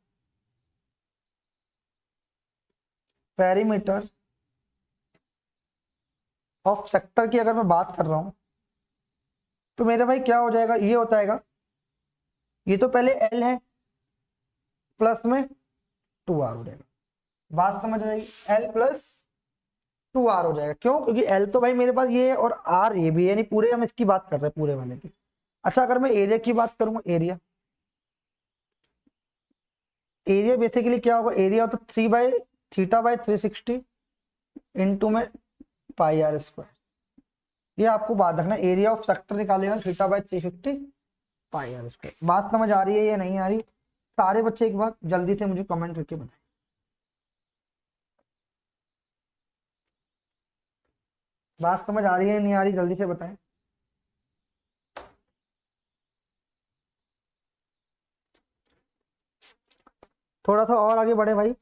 perimeter of sector की अगर मैं बात कर रहा हूं तो मेरे भाई क्या हो जाएगा, ये होता है, ये तो पहले एल है प्लस में 2 आर हो जाएगा। बात समझ आएगी? एल प्लस 2 आर हो जाएगा। क्यों? क्योंकि एल तो भाई मेरे पास ये है और आर ये भी है, यानी पूरे हम इसकी बात कर रहे हैं, पूरे वाले की। अच्छा, अगर मैं एरिया की बात करूंगा, एरिया, एरिया बेसिकली क्या होगा, एरिया होता 3/θ/360 इंटू में πr²। ये आपको बात रखना, एरिया ऑफ सेक्टर निकालेगा θ/360 πr²। बात समझ आ रही है या नहीं आ रही? सारे बच्चे एक बार जल्दी से मुझे कमेंट करके बताएं। बात समझ आ रही है नहीं आ रही, जल्दी से बताएं। थोड़ा सा और आगे बढ़े भाई।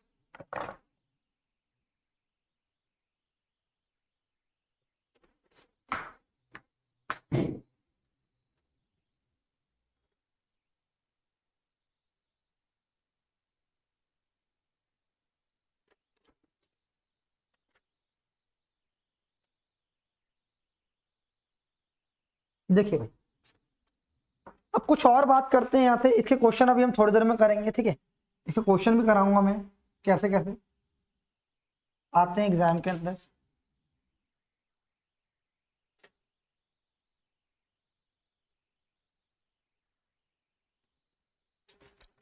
देखिए भाई, अब कुछ और बात करते हैं यहाँ से। इसके क्वेश्चन अभी हम थोड़ी देर में करेंगे, ठीक है? इसके क्वेश्चन भी कराऊंगा मैं, कैसे कैसे आते हैं एग्जाम के अंदर।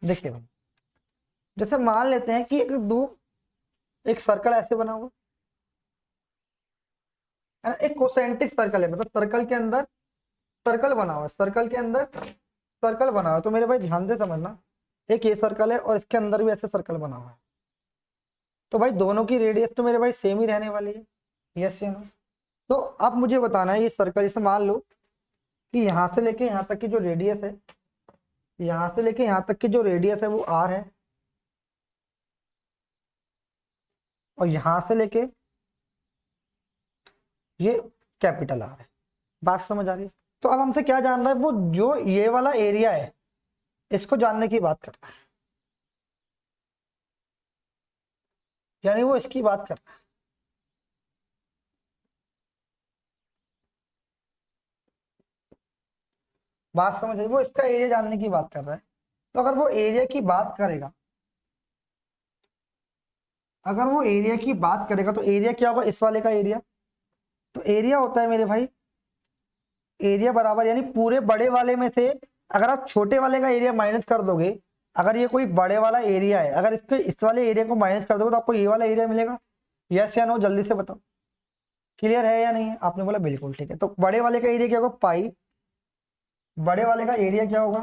देखिए भाई, जैसे मान लेते हैं कि एक सर्कल ऐसे बना हुआ है ना, एक कोसेंट्रिक सर्कल है, मतलब सर्कल के अंदर सर्कल बना हुआ है, सर्कल के अंदर सर्कल बना हुआ है। तो मेरे भाई ध्यान से समझना, एक ये सर्कल है और इसके अंदर भी ऐसे सर्कल बना हुआ है। तो भाई दोनों की रेडियस तो मेरे भाई सेम ही रहने वाली है, यस या नो? तो अब मुझे बताना है, ये सर्कल, इसे मान लो कि यहाँ से लेके यहाँ तक की जो रेडियस है, यहाँ से लेके यहाँ तक की जो रेडियस है वो आर है, और यहाँ से लेके ये कैपिटल आर है। बात समझ आ रही है? तो अब हमसे क्या जान रहा है, वो जो ये वाला एरिया है इसको जानने की बात कर रहा है, यानी वो इसकी बात कर रहा है। बात समझ आई? वो इसका एरिया जानने की बात कर रहा है। तो अगर वो एरिया की बात करेगा, अगर वो एरिया की बात करेगा तो एरिया क्या होगा, इस वाले का एरिया। तो एरिया होता है मेरे भाई, एरिया बराबर, यानी पूरे बड़े वाले में से अगर आप छोटे वाले का एरिया माइनस कर दोगे, अगर ये कोई बड़े वाला एरिया है, अगर इसके इस वाले एरिया को माइनस कर दोगे तो आपको ये वाला एरिया मिलेगा। यस या नो, जल्दी से बताओ। क्लियर है या नहीं है? आपने बोला बिल्कुल, ठीक है। तो बड़े वाले का एरिया क्या होगा, पाई। बड़े वाले का एरिया क्या होगा,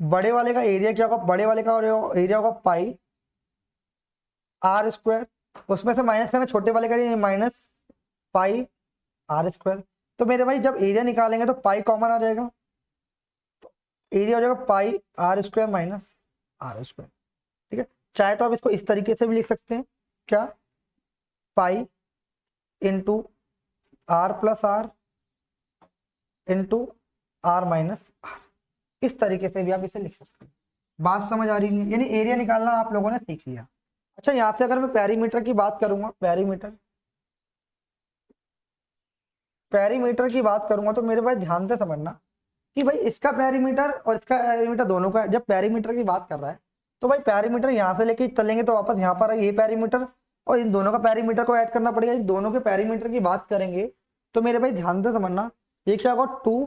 बड़े वाले का एरिया क्या होगा, बड़े वाले का एरिया होगा पाई r²। उसमें से माइनस करना, छोटे वाले का एरिया माइनस पाई r²। तो मेरे भाई जब एरिया निकालेंगे तो पाई कॉमन आ जाएगा, तो एरिया हो जाएगा पाई r² माइनस r²। ठीक है, चाहे तो आप इसको इस तरीके से भी लिख सकते हैं, क्या, pi into R plus R into R minus R, इस तरीके से भी आप इसे लिख सकते हैं। बात समझ आ रही है? यानी एरिया निकालना आप लोगों ने सीख लिया। अच्छा, यहां से अगर मैं पेरीमीटर की बात करूंगा, पेरीमीटर, पेरीमीटर की बात करूंगा तो मेरे भाई ध्यान से समझना कि भाई इसका पेरीमीटर और इसका पेरीमीटर दोनों का, जब पेरीमीटर की बात कर रहा है तो भाई पेरीमीटर यहाँ से लेके चलेंगे तो वापस यहाँ पर ये पेरीमीटर, और इन दोनों का पैरीमीटर को ऐड करना पड़ेगा। इन दोनों के पैरीमीटर की बात करेंगे तो मेरे भाई ध्यान से समझना, ये क्या होगा 2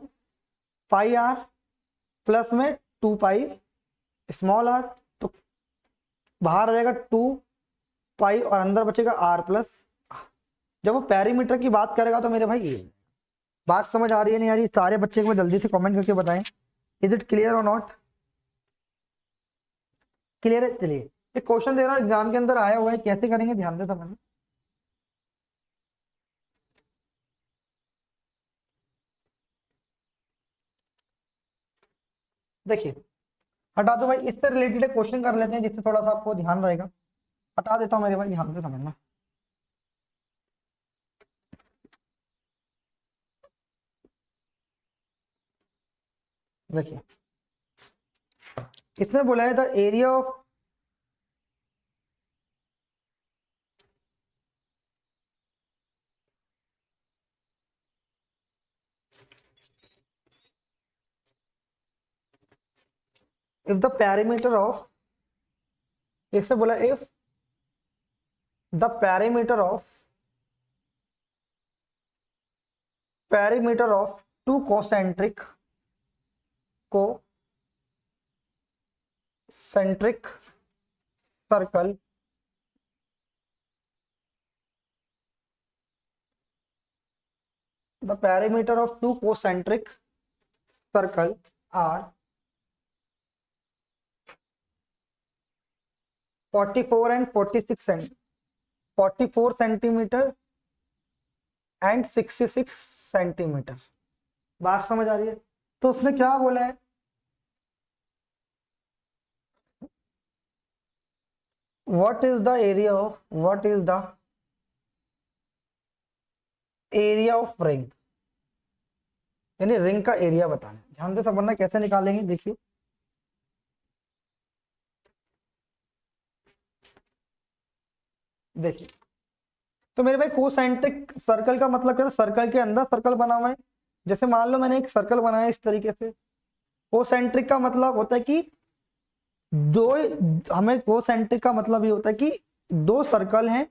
पाई आर प्लस में 2 पाई स्मॉल आर, तो बाहर आ जाएगा 2 पाई और अंदर बचेगा आर प्लस। जब वो पैरीमीटर की बात करेगा तो मेरे भाई ये बात समझ आ रही है नहीं आ रही? सारे बच्चे को जल्दी से कमेंट करके बताएं, इज इट क्लियर और नॉट? क्लियर है? चलिए एक क्वेश्चन दे रहा हूँ, एग्जाम के अंदर आया हुआ है, कैसे करेंगे ध्यान से समझना। देखिए हटा दो भाई, इससे रिलेटेड एक क्वेश्चन कर लेते हैं जिससे थोड़ा सा आपको ध्यान रहेगा। हटा देता हूँ मेरे भाई, ध्यान से समझना। देखिए इसने बोला है the area of if the perimeter of, इससे बोला if the perimeter of two concentric circle the perimeter of two concentric circle are 44 and 44 centimetre and 66 centimetre. बात समझ आ रही है? तो उसने क्या बोला है, what is the area of ring, यानी रिंग का एरिया बताना है। ध्यान से समझना कैसे निकालेंगे, देखिए देखिए तो मेरे भाई कोसेंट्रिक सर्कल का मतलब क्या है? सर्कल के अंदर सर्कल बना हुआ है। जैसे मान लो मैंने एक सर्कल बनाया इस तरीके से। कोसेंट्रिक का मतलब होता है कि दो, हमें कोसेंट्रिक का मतलब ये होता है कि दो सर्कल हैं,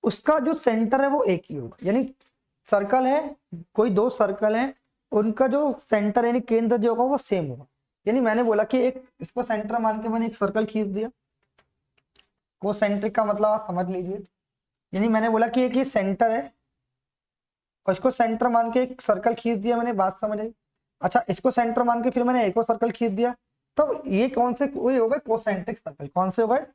उसका जो सेंटर है वो एक ही होगा। यानी सर्कल है, कोई दो सर्कल हैं, उनका जो सेंटर यानी केंद्र जो होगा वो सेम होगा। यानी मैंने बोला कि एक इसको सेंटर मान के मैंने एक सर्कल खींच दिया, कोसेंट्रिक का मतलब आप समझ लीजिए। यानी मैंने बोला कि एक ये सेंटर है और इसको सेंटर मान के एक सर्कल खींच दिया मैंने, बात समझ आई? अच्छा इसको सेंटर मान के फिर मैंने एक और सर्कल खींच दिया, तो ये कौन से वही हो गए कोसेंट्रिक सर्कल। कौन से हो गए?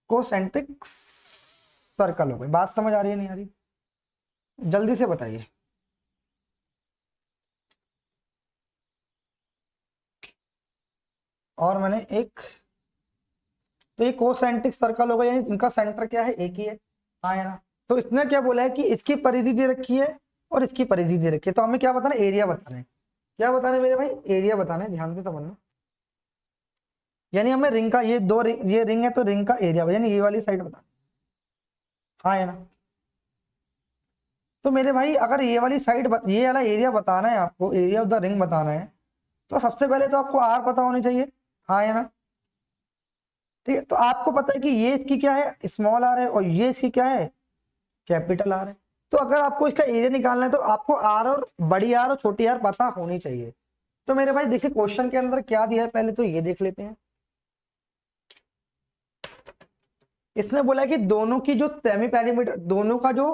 कोसेंट्रिक सर्कल हो गए। बात समझ आ रही है नहीं आ रही? जल्दी से बताइए। और मैंने एक, तो ये कोसेंट्रिक सर्कल होगा, यानी इनका सेंटर क्या है? एक ही है। हाँ है ना? तो इसने क्या बोला है कि इसकी परिधि दे रखी है और इसकी परिधि दे रखी है, तो हमें क्या बताना है? एरिया बताना है। क्या बताना है मेरे भाई? एरिया बताना है। ध्यान से समझना, यानी हमें रिंग का ये दो रिंग, ये रिंग है तो रिंग का एरिया यानी ये वाली साइड बताना। हाँ है ना? तो मेरे भाई अगर ये वाली साइड ये वाला एरिया बताना है आपको, एरिया ऑफ द रिंग बताना है, तो सबसे पहले तो आपको आर पता होनी चाहिए। हाँ है ना? ठीक है, तो आपको पता है कि ये इसकी क्या है? स्मॉल आर है, और ये इसकी क्या है? कैपिटल आर है। तो अगर आपको इसका एरिया निकालना है तो आपको आर और बड़ी आर और छोटी आर पता होनी चाहिए। तो मेरे भाई देखिए क्वेश्चन के अंदर क्या दिया है, पहले तो ये देख लेते हैं। इसने बोला कि दोनों की जो सेमी पैरीमीटर, दोनों का जो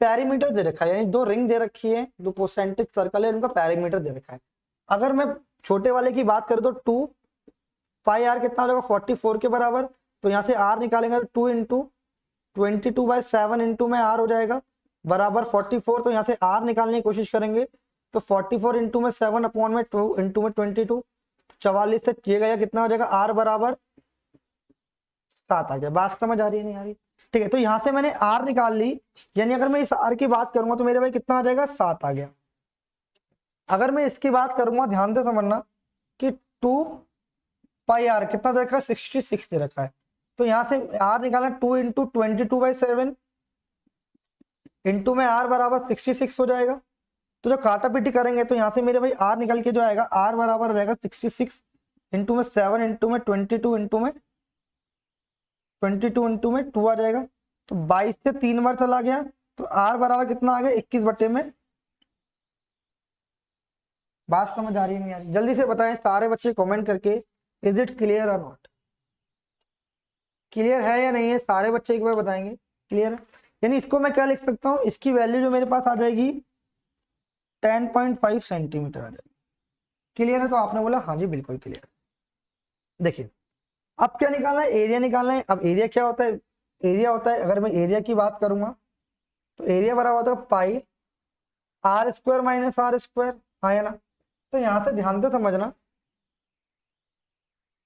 पैरीमीटर दे रखा है, यानी दो रिंग दे रखी है, दो कोसेंट्रिक सर्कल है, उनका पैरीमीटर दे रखा है। अगर मैं छोटे वाले की बात करूं तो 2 पाई आर कितना हो जाएगा? 44 के बराबर। तो यहाँ से आर निकालेंगे तो 2 × 22/7 इंटू में आर हो जाएगा बराबर 44। तो यहाँ से आर निकालने की कोशिश करेंगे तो 44 इंटू में 7/2 इंटू में 22, 44 से किया गया कितना हो जाएगा? आर बराबर 7 आ गया। बात समझ आ रही है नहीं आ रही? ठीक है, तो यहाँ से मैंने आर निकाल ली, यानी अगर मैं इस आर की बात करूंगा तो मेरे भाई कितना आ जाएगा? 7 आ गया। अगर मैं इसकी बात करूंगा, ध्यान से समझना कि 2 पाई आर कितना दे रखा है? 66 दे रखा है। तो यहाँ से आर निकालना 2 × 22/7 इंटू में आर बराबर 66 हो जाएगा। तो जो काटा पीटी करेंगे तो यहाँ से मेरे भाई आर निकल के जो आएगा, आर बराबर रहेगा 66 इंटू में 7 इंटू में 22 इंटू में 2 आ जाएगा। तो 22 से 3 बार चला गया, तो आर बराबर कितना आ गया 21 बटे में। बात समझ आ रही है नहीं आ रही? जल्दी से बताएं सारे बच्चे कमेंट करके, इज इट क्लियर और नॉट? क्लियर है या नहीं है? सारे बच्चे एक बार बताएंगे क्लियर है। यानी इसको मैं क्या लिख सकता हूँ, इसकी वैल्यू जो मेरे पास आ जाएगी 10.5 सेंटीमीटर आ जाएगी। क्लियर है? तो आपने बोला हाँ जी बिल्कुल क्लियर। देखिए अब क्या निकालना है, एरिया निकालना है। अब एरिया क्या होता है, एरिया होता है, अगर मैं एरिया की बात करूंगा तो एरिया बराबर होता है pi R square minus R square, हाँ या ना? तो यहाँ से ध्यान से समझना,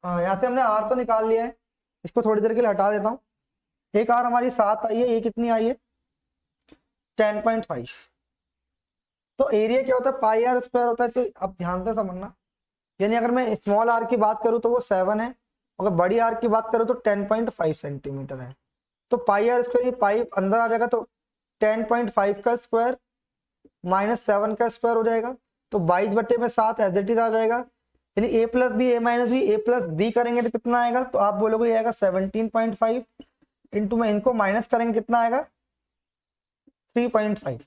हाँ यहाँ से हमने आर तो निकाल लिया है, इसको थोड़ी देर के लिए हटा देता हूँ। एक आर हमारी 7 आई है, ये कितनी आई है 10.5। तो एरिया क्या होता है पाई आर स्क्वायर होता है। तो अब ध्यान से समझना, यानी अगर मैं स्मॉल आर की बात करूँ तो वो 7 है, अगर बड़ी आर की बात करूँ तो 10.5 सेंटीमीटर है। तो पाई आर स्क्वायर, ये पाई अंदर आ जाएगा तो 10.5 का स्क्वायर माइनस 7 का स्क्वायर हो जाएगा, तो 22 बटे में 7 एज इट इज आ जाएगा। यानी ए प्लस बी ए माइनस बी ए प्लस बी करेंगे तो कितना आएगा, तो आप बोलोगे ये आएगा 17.5 इंटू में इनको माइनस करेंगे कितना आएगा 3.5।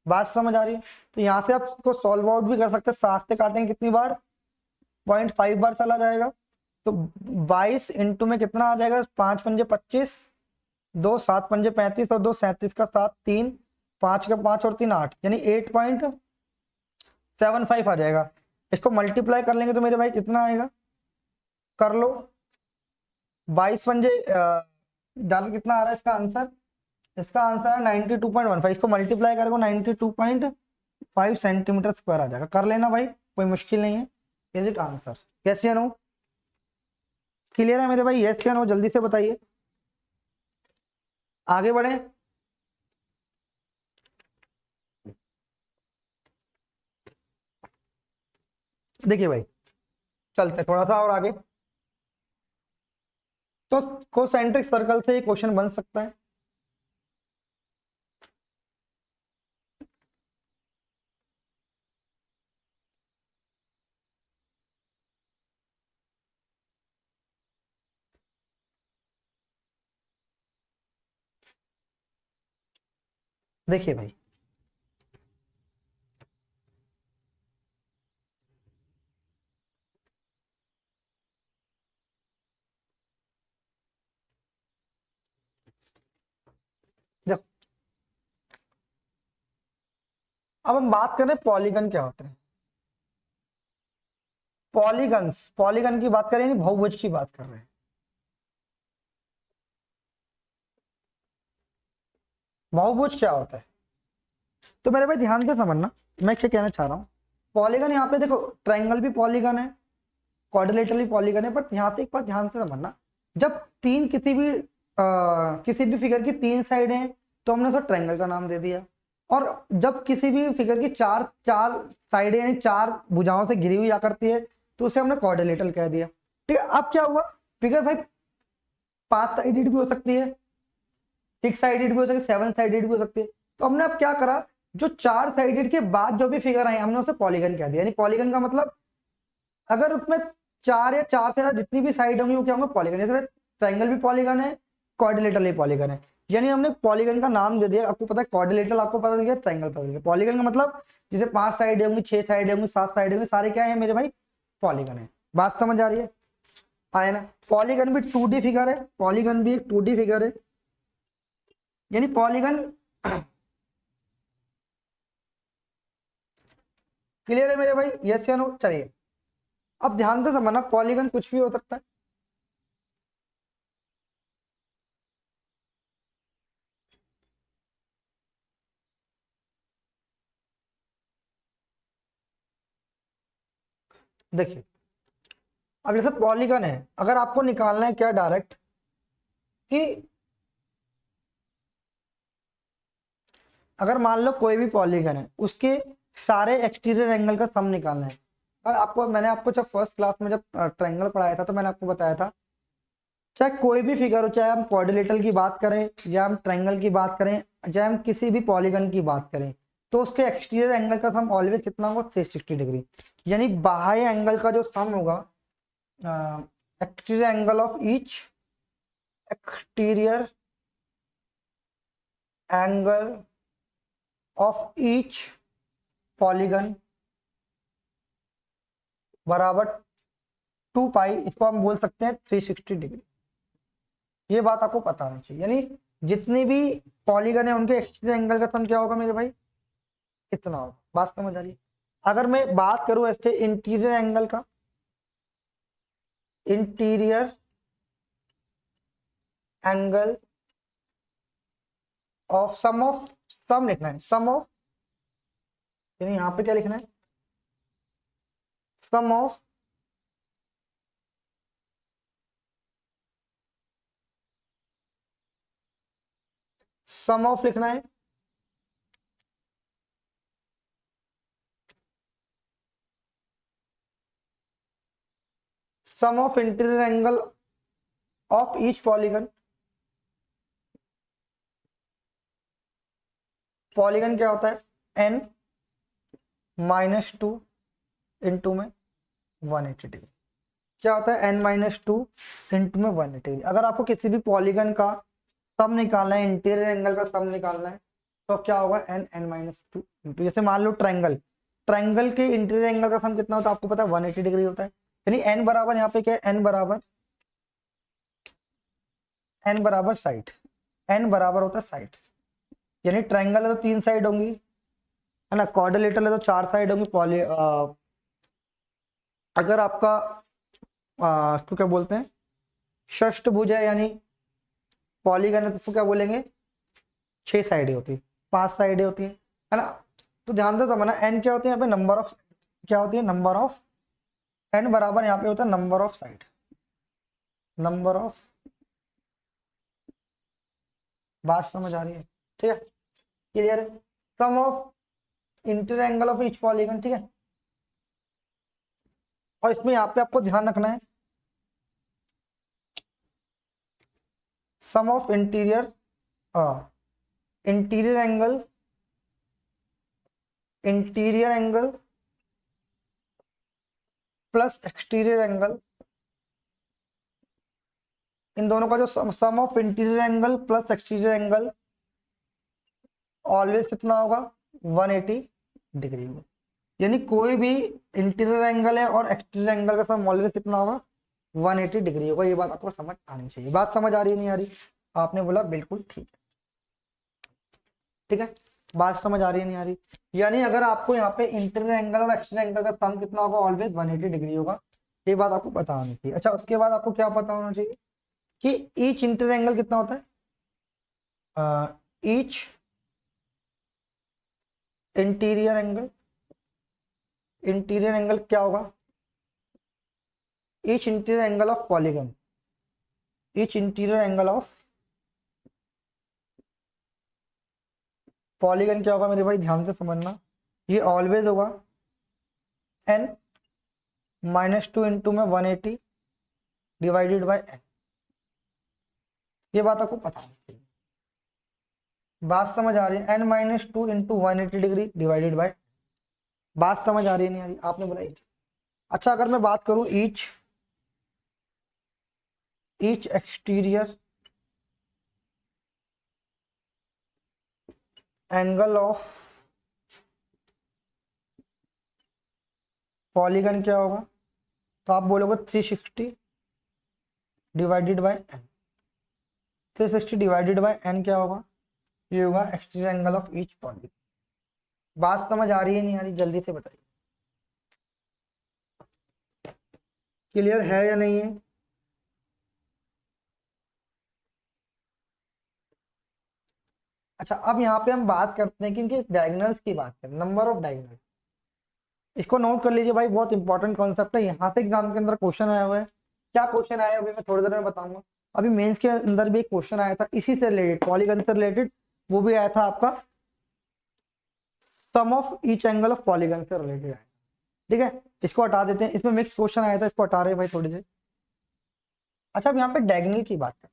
बात समझ आ रही है? तो यहाँ से आप इसको सॉल्व आउट भी कर सकते हैं, 7 से काटेंगे कितनी बार 0.5 बार चला जाएगा। तो 22 इंटू में कितना आ जाएगा 5 पंजे 25, 2 7 पंजे 35 और 2 37 का 7, 3 5 का 5 और 3 8, यानी 8.75 आ जाएगा। इसको मल्टीप्लाई कर लेंगे तो मेरे भाई कितना आएगा, कर लो 22 पंजे डाल कितना आ रहा है इसका आंसर, इसका आंसर है 92.15। इसको मल्टीप्लाई करोगे 92.5 सेंटीमीटर स्क्वायर आ जाएगा। कर लेना भाई, कोई मुश्किल नहीं है। Is it answer? यस या नो? क्लियर है मेरे भाई? यस या नो जल्दी से बताइए, आगे बढ़े। देखिए भाई चलते थोड़ा सा और आगे। तो कोसेंट्रिक सर्कल से क्वेश्चन बन सकता है। देखिए भाई देखो, अब हम बात करें पॉलीगन क्या होते हैं। पॉलीगन्स, पॉलीगन की बात करें, बहुभुज की बात कर रहे हैं। बहुभुज क्या होता है, तो मेरे भाई ध्यान से समझना मैं क्या कहना चाह रहा हूँ। पॉलीगन यहाँ पे देखो, ट्रायंगल भी पॉलीगन है, क्वाड्रिलेटरल भी पॉलीगन है, बट यहाँ पे एक बात ध्यान से समझना, जब तीन किसी भी फिगर की 3 साइड हैं तो हमने उसे ट्रायंगल का नाम दे दिया, और जब किसी भी फिगर की चार चार साइडें यानी 4 भुजाओं से घिरी हुई आ करती है तो उसे हमने क्वाड्रिलेटरल कह दिया। ठीक है, अब क्या हुआ, फिगर भाई 5 साइडेड भी हो सकती है, 6 साइडेड भी हो सकती है, 7 साइडेड भी हो सकती है। तो हमने अब क्या करा, जो 4 साइडेड के बाद जो भी फिगर आए हमने उसे पॉलीगन कह दिया। यानी पॉलीगन का मतलब अगर उसमें 4 या 4 से ज्यादा जितनी भी साइड होंगी वो क्या होंगे पॉलीगन। जैसे ट्रायंगल भी पॉलीगन है, क्वाड्रिलेटरल भी पॉलीगन है, यानी हमने पॉलीगन का नाम दे दिया। आपको पता है क्वाड्रिलेटरल आपको पता चल गया, ट्रायंगल पता चल गया। पॉलीगन का मतलब जैसे 5 साइड होंगी, 6 साइड होंगी, 7 साइड होंगी, सारे क्या है मेरे भाई पॉलीगन है। बात समझ आ रही है? आया ना? पॉलीगन भी 2D फिगर है, पॉलीगन भी एक 2D फिगर है, यानी पॉलीगन क्लियर है मेरे भाई? यस या नो? चलिए अब ध्यान से समझना, पॉलीगन कुछ भी हो सकता है। देखिए अब जैसे पॉलीगन है, अगर आपको निकालना है क्या डायरेक्ट कि अगर मान लो कोई भी पॉलीगन है उसके सारे एक्सटीरियर एंगल का सम निकालना है। और आपको मैंने आपको जब फर्स्ट क्लास में जब ट्रायंगल पढ़ाया था तो मैंने आपको बताया था, चाहे कोई भी फिगर हो, चाहे हम क्वाड्रिलेटरल की बात करें या हम ट्रायंगल की बात करें, चाहे हम किसी भी पॉलीगन की बात करें, तो उसके एक्सटीरियर एंगल का सम ऑलवेज कितना होगा 360 डिग्री। यानी बाह्य एंगल का जो सम होगा, exterior angle of each exterior angle of each polygon बराबर 2 पाई, इसको हम बोल सकते हैं 360 डिग्री। ये बात आपको पता होनी चाहिए, यानी जितनी भी पॉलीगन है उनके एक्सटीरियर एंगल का सम क्या होगा मेरे भाई, इतना होगा। बात समझ आ रही है। अगर मैं बात करूं ऐसे इंटीरियर एंगल का, इंटीरियर एंगल ऑफ सम लिखना है, सम ऑफ, यानी यहां पे क्या लिखना है, सम ऑफ लिखना है sum of interior angle of each polygon. Polygon क्या होता है, n -2 इंटू में 180 डिग्री। क्या होता है, n -2 इंटू में 180 डिग्री। अगर आपको किसी भी पॉलीगन का सम निकालना है, इंटीरियर एंगल का सम निकालना है, तो क्या होगा, n-2 इंटू, जैसे मान लो ट्रायंगल, ट्रायंगल के इंटीरियर एंगल का सम कितना होता है आपको पता है, 180 डिग्री होता है। यानी n बराबर यहाँ पे क्या है, n बराबर साइड, n बराबर होता है साइड। यानी ट्रायंगल है तो 3 साइड होंगी, है ना, क्वाड्रिलेटरल है तो 4 साइड होंगी। अगर आपका तो क्या बोलते हैं, षष्ठभुज है यानी पॉलीगन है तो उसको क्या बोलेंगे, 6 साइडें होती है, 5 साइडें होती है ना। तो ध्यान दो समझना, एन क्या होती है यहाँ पे, नंबर ऑफ, क्या होती है, नंबर ऑफ, एन बराबर यहाँ पे होता है number of side, number of. बात समझ आ रही है, ठीक है, क्लियर है। Sum of interior angle of each polygon, ठीक है। और इसमें यहाँ पे आपको ध्यान रखना है, sum of interior interior angle, interior angle plus exterior angle, इन दोनों का जो sum of interior angle plus exterior angle always कितना होगा, 180 डिग्री होगा। यानी कोई भी इंटीरियर एंगल है और एक्सटीरियर एंगल का सम ऑलवेज कितना होगा, 180 डिग्री होगा। ये बात आपको समझ आनी चाहिए। बात समझ आ रही है नहीं आ रही, आपने बोला बिल्कुल ठीक है, ठीक है। बात समझ आ रही है नहीं आ रही, यानी अगर आपको यहाँ पे इंटीरियर एंगल और एक्सटीरियर एंगल का सम कितना होगा, ऑलवेज 180 डिग्री होगा। ये बात आपको पता होनी चाहिए। अच्छा, उसके बाद आपको क्या पता होना चाहिए कि ईच इंटीरियर एंगल कितना होता है, each interior angle, interior angle क्या होगा, each interior angle of polygon, each interior angle of polygon क्या होगा मेरे भाई, ध्यान से समझना, ये ऑलवेज होगा n -2 इंटू में 180 डिवाइडेड बाय n। ये बात आपको पता होनी चाहिए। बात समझ आ रही है, n -2 into 180 degree divided by, बात समझ आ रही है नहीं आ रही, आपने बोला ईच। अच्छा, अगर मैं बात करूं each exterior angle of polygon क्या होगा, तो आप बोलोगे 360 divided by n। 360 divided by n क्या होगा, ये होगा exterior angle of each polygon. बात समझ आ रही है नहीं आ रही, जल्दी से बताइए, क्लियर है या नहीं है। अच्छा, अब यहाँ पे हम बात करते हैं कि इनके डायगोनल्स की बात करें, नंबर ऑफ डायगोनल। इसको नोट कर लीजिए भाई, बहुत इंपॉर्टेंट कॉन्सेप्ट है, यहाँ से एग्जाम के अंदर क्वेश्चन आया हुआ है। क्या क्वेश्चन आया अभी मैं थोड़ी देर में बताऊंगा। अभी मेंस के अंदर भी एक क्वेश्चन आया था इसी से रिलेटेड, पॉलीगन से रिलेटेड, वो भी आया था आपका, sum of each angle of polygon से रिलेटेड आया। ठीक है, इसको हटा देते हैं, इसमें मिक्स क्वेश्चन आया था, इसको हटा रहे भाई थोड़ी देर। अच्छा, अब यहाँ पे डायगोनल की बात करें,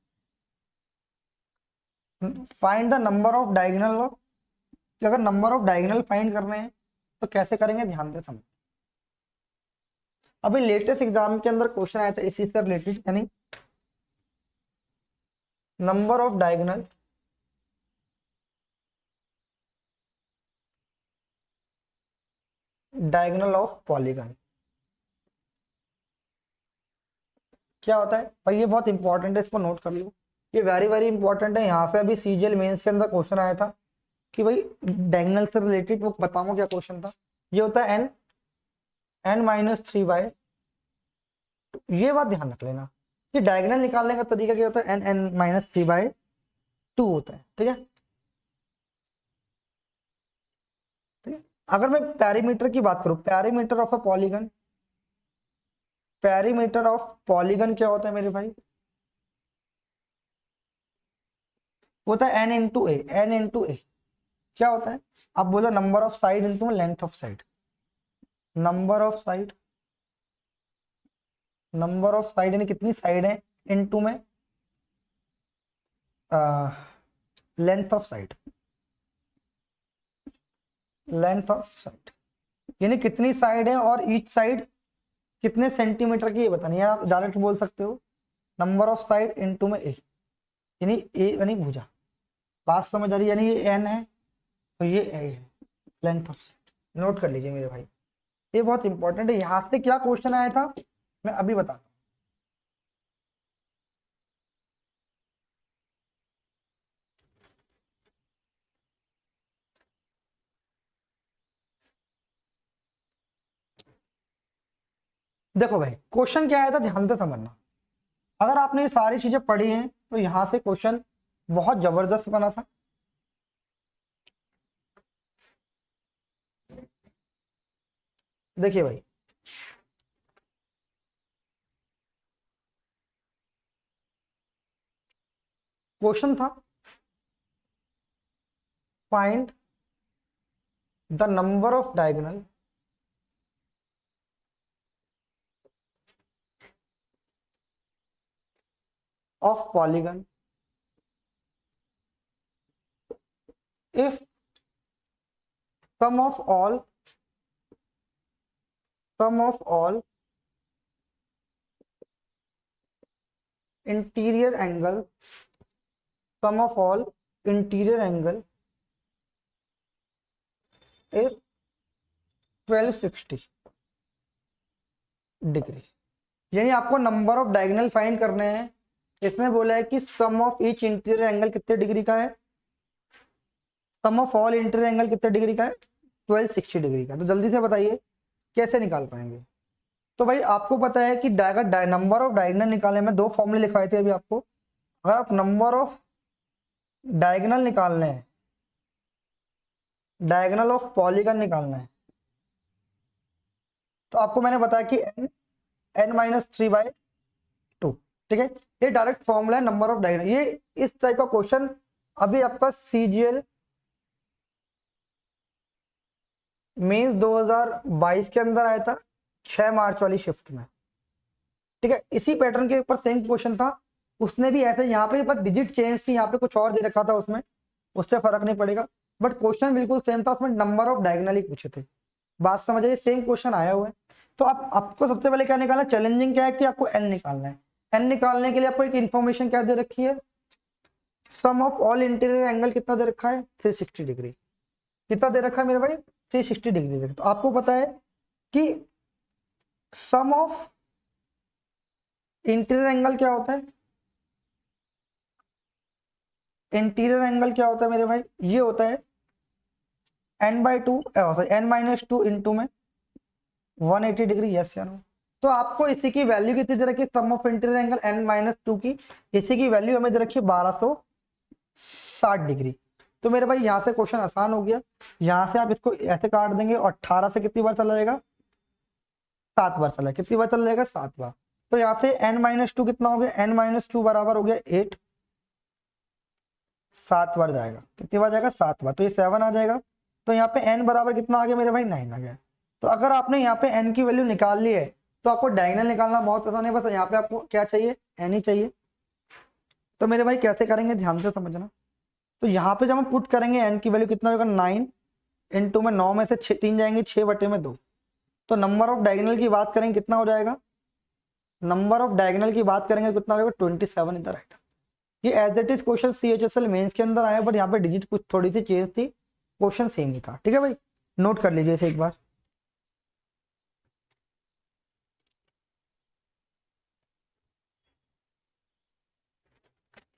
find the number of diagonal of, अगर नंबर ऑफ डायगोनल फाइंड करने हैं तो कैसे करेंगे, ध्यान से समझ। अभी लेटेस्ट एग्जाम के अंदर क्वेश्चन आया था इसी से रिलेटेड, यानी number of diagonal diagonal of polygon क्या होता है भाई, ये बहुत इंपॉर्टेंट है, इसको नोट कर लो, ये वेरी वेरी इंपॉर्टेंट है। यहाँ से अभी सीजीएल मेंस के अंदर क्वेश्चन आया था कि भाई डायगोनल से रिलेटेड, वो बताऊंगा क्या क्वेश्चन था। ये होता है n-3/, ये बात ध्यान रख लेना कि डायगोनल निकालने का तरीका क्या होता है, n-3/2 होता है। ठीक है, ठीक है। अगर मैं पैरीमीटर की बात करूं, perimeter of a polygon, perimeter of polygon क्या होता है मेरे भाई, होता है n इंटू ए, n इंटू ए क्या होता है, आप बोलो number of side into length of side, number of side, number of side यानी कितनी साइड है, इनटू में length of side, length of side यानी कितनी साइड है और ईच साइड कितने सेंटीमीटर की, ये बतानी है। आप डायरेक्ट बोल सकते हो नंबर ऑफ साइड इनटू में ए, यानी ए यानी भुजा, बात समझ आ रही है, यानी ये एन है और ये ए है, लेंथ ऑफ साइड। नोट कर लीजिए मेरे भाई, ये बहुत इंपॉर्टेंट है। यहाँ से क्या क्वेश्चन आया था मैं अभी बताता हूँ। देखो भाई क्वेश्चन क्या आया था, ध्यान से समझना। अगर आपने ये सारी चीजें पढ़ी हैं तो यहाँ से क्वेश्चन बहुत जबरदस्त बना था। देखिए भाई, क्वेश्चन था find the number of diagonal of polygon if sum of all interior angle, sum of all interior angle is 1260 degree. यानी आपको नंबर ऑफ डायगोनल फाइंड करने हैं। इसमें बोला है कि सम ऑफ ईच इंटीरियर एंगल कितने डिग्री का है, sum of all interior angle कितने डिग्री का है, 1260 डिग्री का। तो जल्दी से बताइए कैसे निकाल पाएंगे। तो भाई आपको पता है कि नंबर ऑफ डायगोनल निकालने में दो फॉर्मूले लिखवाए थे अभी आपको। अगर आप नंबर ऑफ डायगोनल निकालने हैं, डायगोनल ऑफ पॉलीगन निकालना है, तो आपको मैंने बताया कि n-3/2। ठीक है, ये डायरेक्ट फॉर्मूला है नंबर ऑफ डायगोनल। ये इस टाइप का क्वेश्चन अभी आपका सीजीएल मेंस 2022 के अंदर आया था 6 मार्च वाली शिफ्ट में। ठीक है, इसी पैटर्न के ऊपर सेम क्वेश्चन था, उसने भी ऐसे, यहाँ पे बस डिजिट चेंज थी, यहाँ पे कुछ और दे रखा था उसमें, उससे फर्क नहीं पड़ेगा, बट क्वेश्चन बिल्कुल सेम था, उसमें नंबर ऑफ डायगोनल ही पूछे थे। बात समझिए, सेम क्वेश्चन आया हुआ है। तो आपको सबसे पहले क्या निकालना है, चैलेंजिंग क्या है कि आपको एन निकालना है। एन निकालने के लिए आपको एक इन्फॉर्मेशन क्या दे रखी है, sum of all interior angle कितना दे रखा है, 360 डिग्री। कितना दे रखा है मेरे भाई, 360 डिग्री दे। तो आपको पता है कि सम ऑफ इंटीरियर एंगल क्या होता है, इंटीरियर एंगल क्या होता है मेरे भाई, ये होता है n/2 n-2 इंटू में 180 डिग्री। यस या नो। तो आपको इसी की वैल्यू कितनी दे रखी है, sum of interior angle n-2 की, इसी की वैल्यू हमें दे रखी है 1260 डिग्री। तो मेरे भाई यहाँ से क्वेश्चन आसान हो गया। यहाँ से आप इसको ऐसे काट देंगे और 18 से कितनी बार चला जाएगा, 7 बार चला, कितनी बार चला जाएगा, 7 बार। तो यहाँ से n-2 कितना हो गया, n-2 बराबर हो गया 8, 7 बार जाएगा, कितनी बार जाएगा, 7 बार, तो ये 7 आ जाएगा। तो यहाँ पे n बराबर कितना आ गया मेरे भाई, 9 आ गया। तो अगर आपने यहाँ पे n की वैल्यू निकाल ली है तो आपको डायगोनल निकालना बहुत आसान है, बस यहाँ पे आपको क्या चाहिए, n ही चाहिए। तो मेरे भाई कैसे करेंगे, ध्यान से समझना। तो यहाँ पे जब हम पुट करेंगे n की वैल्यू कितना होगा, 9 इंटू में 9 में से 3 जाएंगे, 6/2। तो नंबर ऑफ डायगोनल की बात करेंगे कितना हो जाएगा, नंबर ऑफ डायगोनल की बात करेंगे कितना हो जाएगा, 27 इधर राइट। ये as it is question CHSL mains के अंदर आया, बट यहाँ पे डिजिट कुछ थोड़ी सी चेंज थी, क्वेश्चन सेम ही था। ठीक है भाई, नोट कर लीजिए इसे एक बार।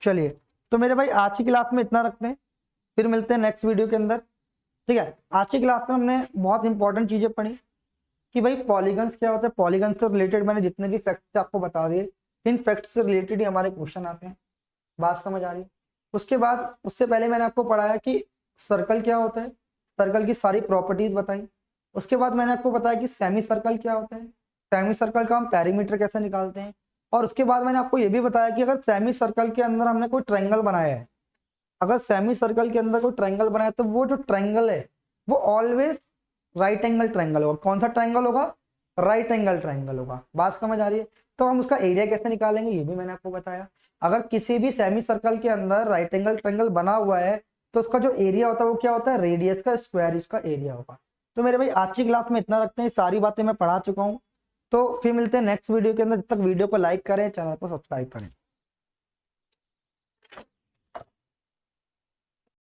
चलिए, तो मेरे भाई आज की क्लास में इतना रखते हैं, फिर मिलते हैं नेक्स्ट वीडियो के अंदर। ठीक है, आज की क्लास में हमने बहुत इंपॉर्टेंट चीजें पढ़ी कि भाई पॉलीगन्स क्या होता है। पॉलीगन से रिलेटेड मैंने जितने भी फैक्ट्स आपको बता दिए, इन फैक्ट्स से रिलेटेड ही हमारे क्वेश्चन आते हैं। बात समझ आ रही है? उसके बाद उससे पहले मैंने आपको पढ़ाया कि सर्कल क्या होता है, सर्कल की सारी प्रॉपर्टीज बताई। उसके बाद मैंने आपको बताया कि सेमी सर्कल क्या होता है, सेमी सर्कल का हम पेरीमीटर कैसे निकालते हैं। और उसके बाद मैंने आपको ये भी बताया कि अगर सेमी सर्कल के अंदर हमने कोई ट्रायंगल बनाया है, अगर सेमी सर्कल के अंदर कोई ट्रायंगल बनाया तो वो जो ट्रायंगल है वो ऑलवेज राइट एंगल ट्रायंगल होगा। कौन सा ट्रायंगल होगा? राइट एंगल ट्रायंगल होगा। बात समझ आ रही है? तो हम उसका एरिया कैसे निकालेंगे ये भी मैंने आपको बताया। अगर किसी भी सेमी सर्कल के अंदर राइट एंगल ट्रायंगल बना हुआ है तो उसका जो एरिया होता है वो क्या होता है? रेडियस का स्क्वायर इसका एरिया होगा। तो मेरे भाई आज की क्लास में इतना रखते हैं, सारी बातें मैं पढ़ा चुका हूँ। तो फिर मिलते हैं नेक्स्ट वीडियो के अंदर। जब तक वीडियो को लाइक करें, चैनल को सब्सक्राइब करें।